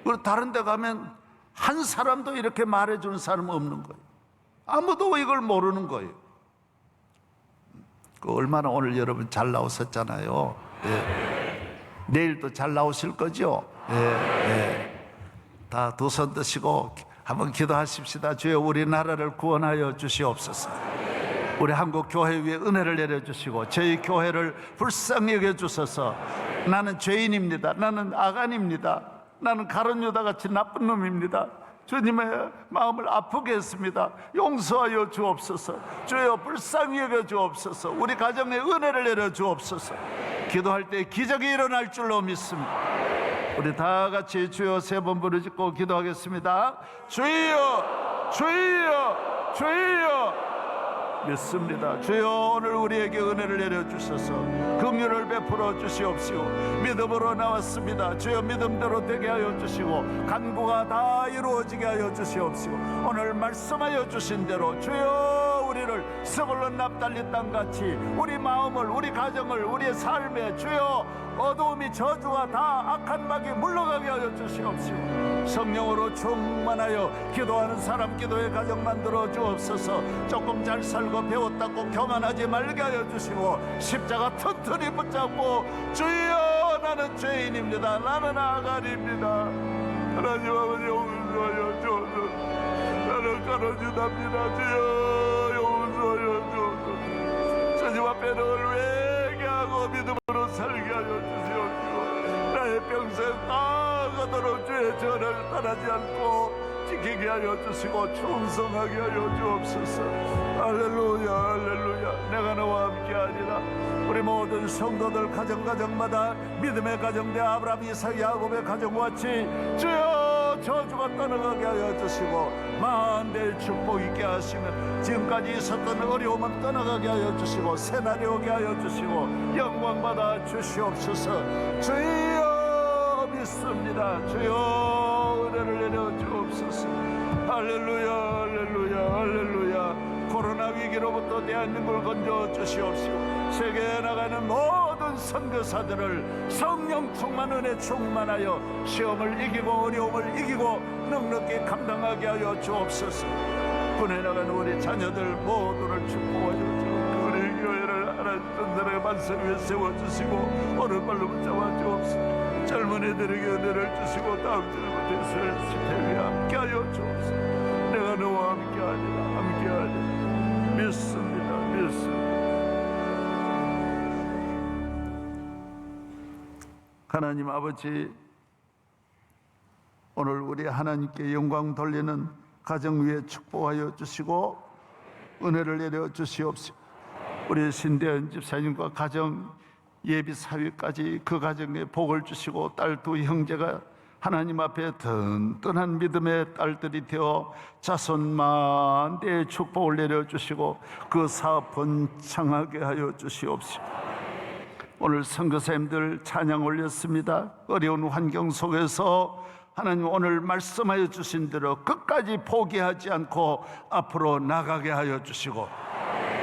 그리고 다른 데 가면 한 사람도 이렇게 말해주는 사람 없는 거예요. 아무도 이걸 모르는 거예요. 얼마나 오늘 여러분 잘 나오셨잖아요. 내일도 잘 나오실 거죠? 다 두 손 드시고 한번 기도하십시다. 주여 우리나라를 구원하여 주시옵소서. 우리 한국 교회 위에 은혜를 내려주시고 저희 교회를 불쌍히 여겨주소서. 나는 죄인입니다. 나는 아간입니다. 나는 가룟 유다같이 나쁜 놈입니다. 주님의 마음을 아프게 했습니다. 용서하여 주옵소서. 주여 불쌍히 여겨 주옵소서. 우리 가정에 은혜를 내려 주옵소서. 기도할 때 기적이 일어날 줄로 믿습니다. 우리 다 같이 주여 세 번 부르짖고 기도하겠습니다. 주여, 주여, 주여. 믿습니다. 주여 오늘 우리에게 은혜를 내려주셔서 긍휼을 베풀어 주시옵시고 믿음으로 나왔습니다. 주여 믿음대로 되게 하여 주시고 간구가 다 이루어지게 하여 주시옵시고 오늘 말씀하여 주신 대로 주여 우리를 스불론 납달리 땅같이 우리 마음을 우리 가정을 우리의 삶에 주여 어두움이 저주와 다 악한 막이 물러가게 하여 주시옵시고 성령으로 충만하여 기도하는 사람 기도의 가정 만들어 주옵소서. 조금 잘 살고 배웠다고 교만하지 말게 하여 주시고 십자가 튼튼히 붙잡고 주여 나는 죄인입니다. 나는 아간입니다. 하나님 아버지 용서하여 주옵소서. 나는 가로지답니다. 주여 용서하여 주옵소서. 주님 앞에 늘 회개하고 믿음으로 살게 하여 주시옵시고 나의 평생 다가도록 주의 전을 떠나지 않고 지키게 하여 주시고 충성하게 하여 주옵소서. 할렐루야 할렐루야. 내가 너와 함께하리라. 우리 모든 성도들 가정마다 믿음의 가정대 아브라함 이삭 야곱의 가정같이 주여 저주가 떠나가게 하여 주시고 만대의 축복 있게 하시면 지금까지 있었던 어려움은 떠나가게 하여 주시고 새날이 오게 하여 주시고 영광받아 주시옵소서. 주여 믿습니다. 주여 은혜를 내려 주옵소서. 할렐루야 할렐루야 할렐루야. 코로나 위기로부터 대한민국을 건져 주시옵시고 세계에 나가는 모든 선교사들을 성령 충만 은혜 충만하여 시험을 이기고 어려움을 이기고 넉넉히 감당하게 하여 주옵소서. 군에 나가는 우리 자녀들 모두를 축복하여 주옵소서. 우리 교회를 하나님 든든하게 반석 위에 세워주시고 오른발로 붙잡아 주옵소서. 젊은이들에게 은혜를 주시고 다음 주부터 이스라엘 집회에 함께하여 주옵소서. 내가 너와 함께하리라. 함께하리라. 믿습니다. 믿습니다. 하나님 아버지, 오늘 우리 하나님께 영광 돌리는 가정 위에 축복하여 주시고 은혜를 내려 주시옵시고 우리 신대현 집사님과 가정 예비 사위까지 그 가정에 복을 주시고 딸 두 형제가 하나님 앞에 든든한 믿음의 딸들이 되어 자손 만대의 축복을 내려주시고 그 사업 번창하게 하여 주시옵시고 오늘 선교사님들 찬양 올렸습니다. 어려운 환경 속에서 하나님 오늘 말씀하여 주신 대로 끝까지 포기하지 않고 앞으로 나가게 하여 주시고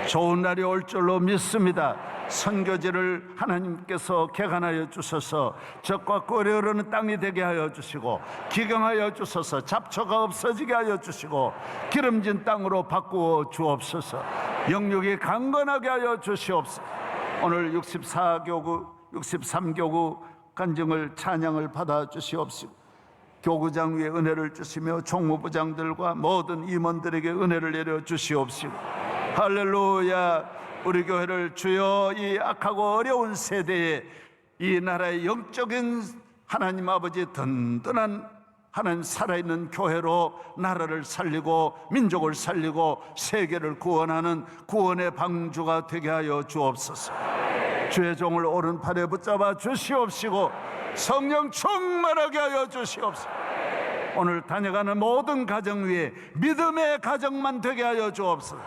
좋은 날이 올 줄로 믿습니다. 선교지를 하나님께서 개간하여 주셔서 적과 꿀이 흐르는 땅이 되게 하여 주시고 기경하여 주셔서 잡초가 없어지게 하여 주시고 기름진 땅으로 바꾸어 주옵소서. 영육이 강건하게 하여 주시옵소서. 오늘 63교구 간증을 찬양을 받아 주시옵시고 교구장 위에 은혜를 주시며 총무부장들과 모든 임원들에게 은혜를 내려 주시옵시고 할렐루야. 우리 교회를 주여 이 악하고 어려운 세대에 이 나라의 영적인 하나님 아버지 든든한 하나님 살아있는 교회로 나라를 살리고 민족을 살리고 세계를 구원하는 구원의 방주가 되게 하여 주옵소서. 주의 종을 오른팔에 붙잡아 주시옵시고 성령 충만하게 하여 주시옵소서. 오늘 다녀가는 모든 가정 위에 믿음의 가정만 되게 하여 주옵소서.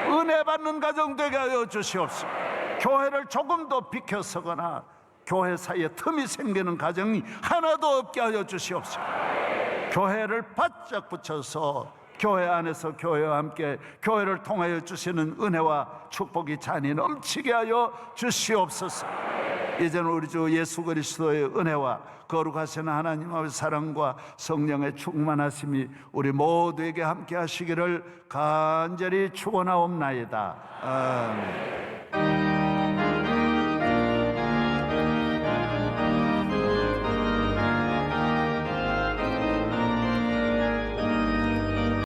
은혜 받는 가정 되게 하여 주시옵소서. 교회를 조금 더 비켜서거나 교회 사이에 틈이 생기는 가정이 하나도 없게 하여 주시옵소서. 교회를 바짝 붙여서 교회 안에서 교회와 함께 교회를 통하여 주시는 은혜와 축복이 잔이 넘치게 하여 주시옵소서. 이제는 우리 주 예수 그리스도의 은혜와 거룩하신 하나님 아버지의 사랑과 성령의 충만하심이 우리 모두에게 함께 하시기를 간절히 축원하옵나이다. 아멘.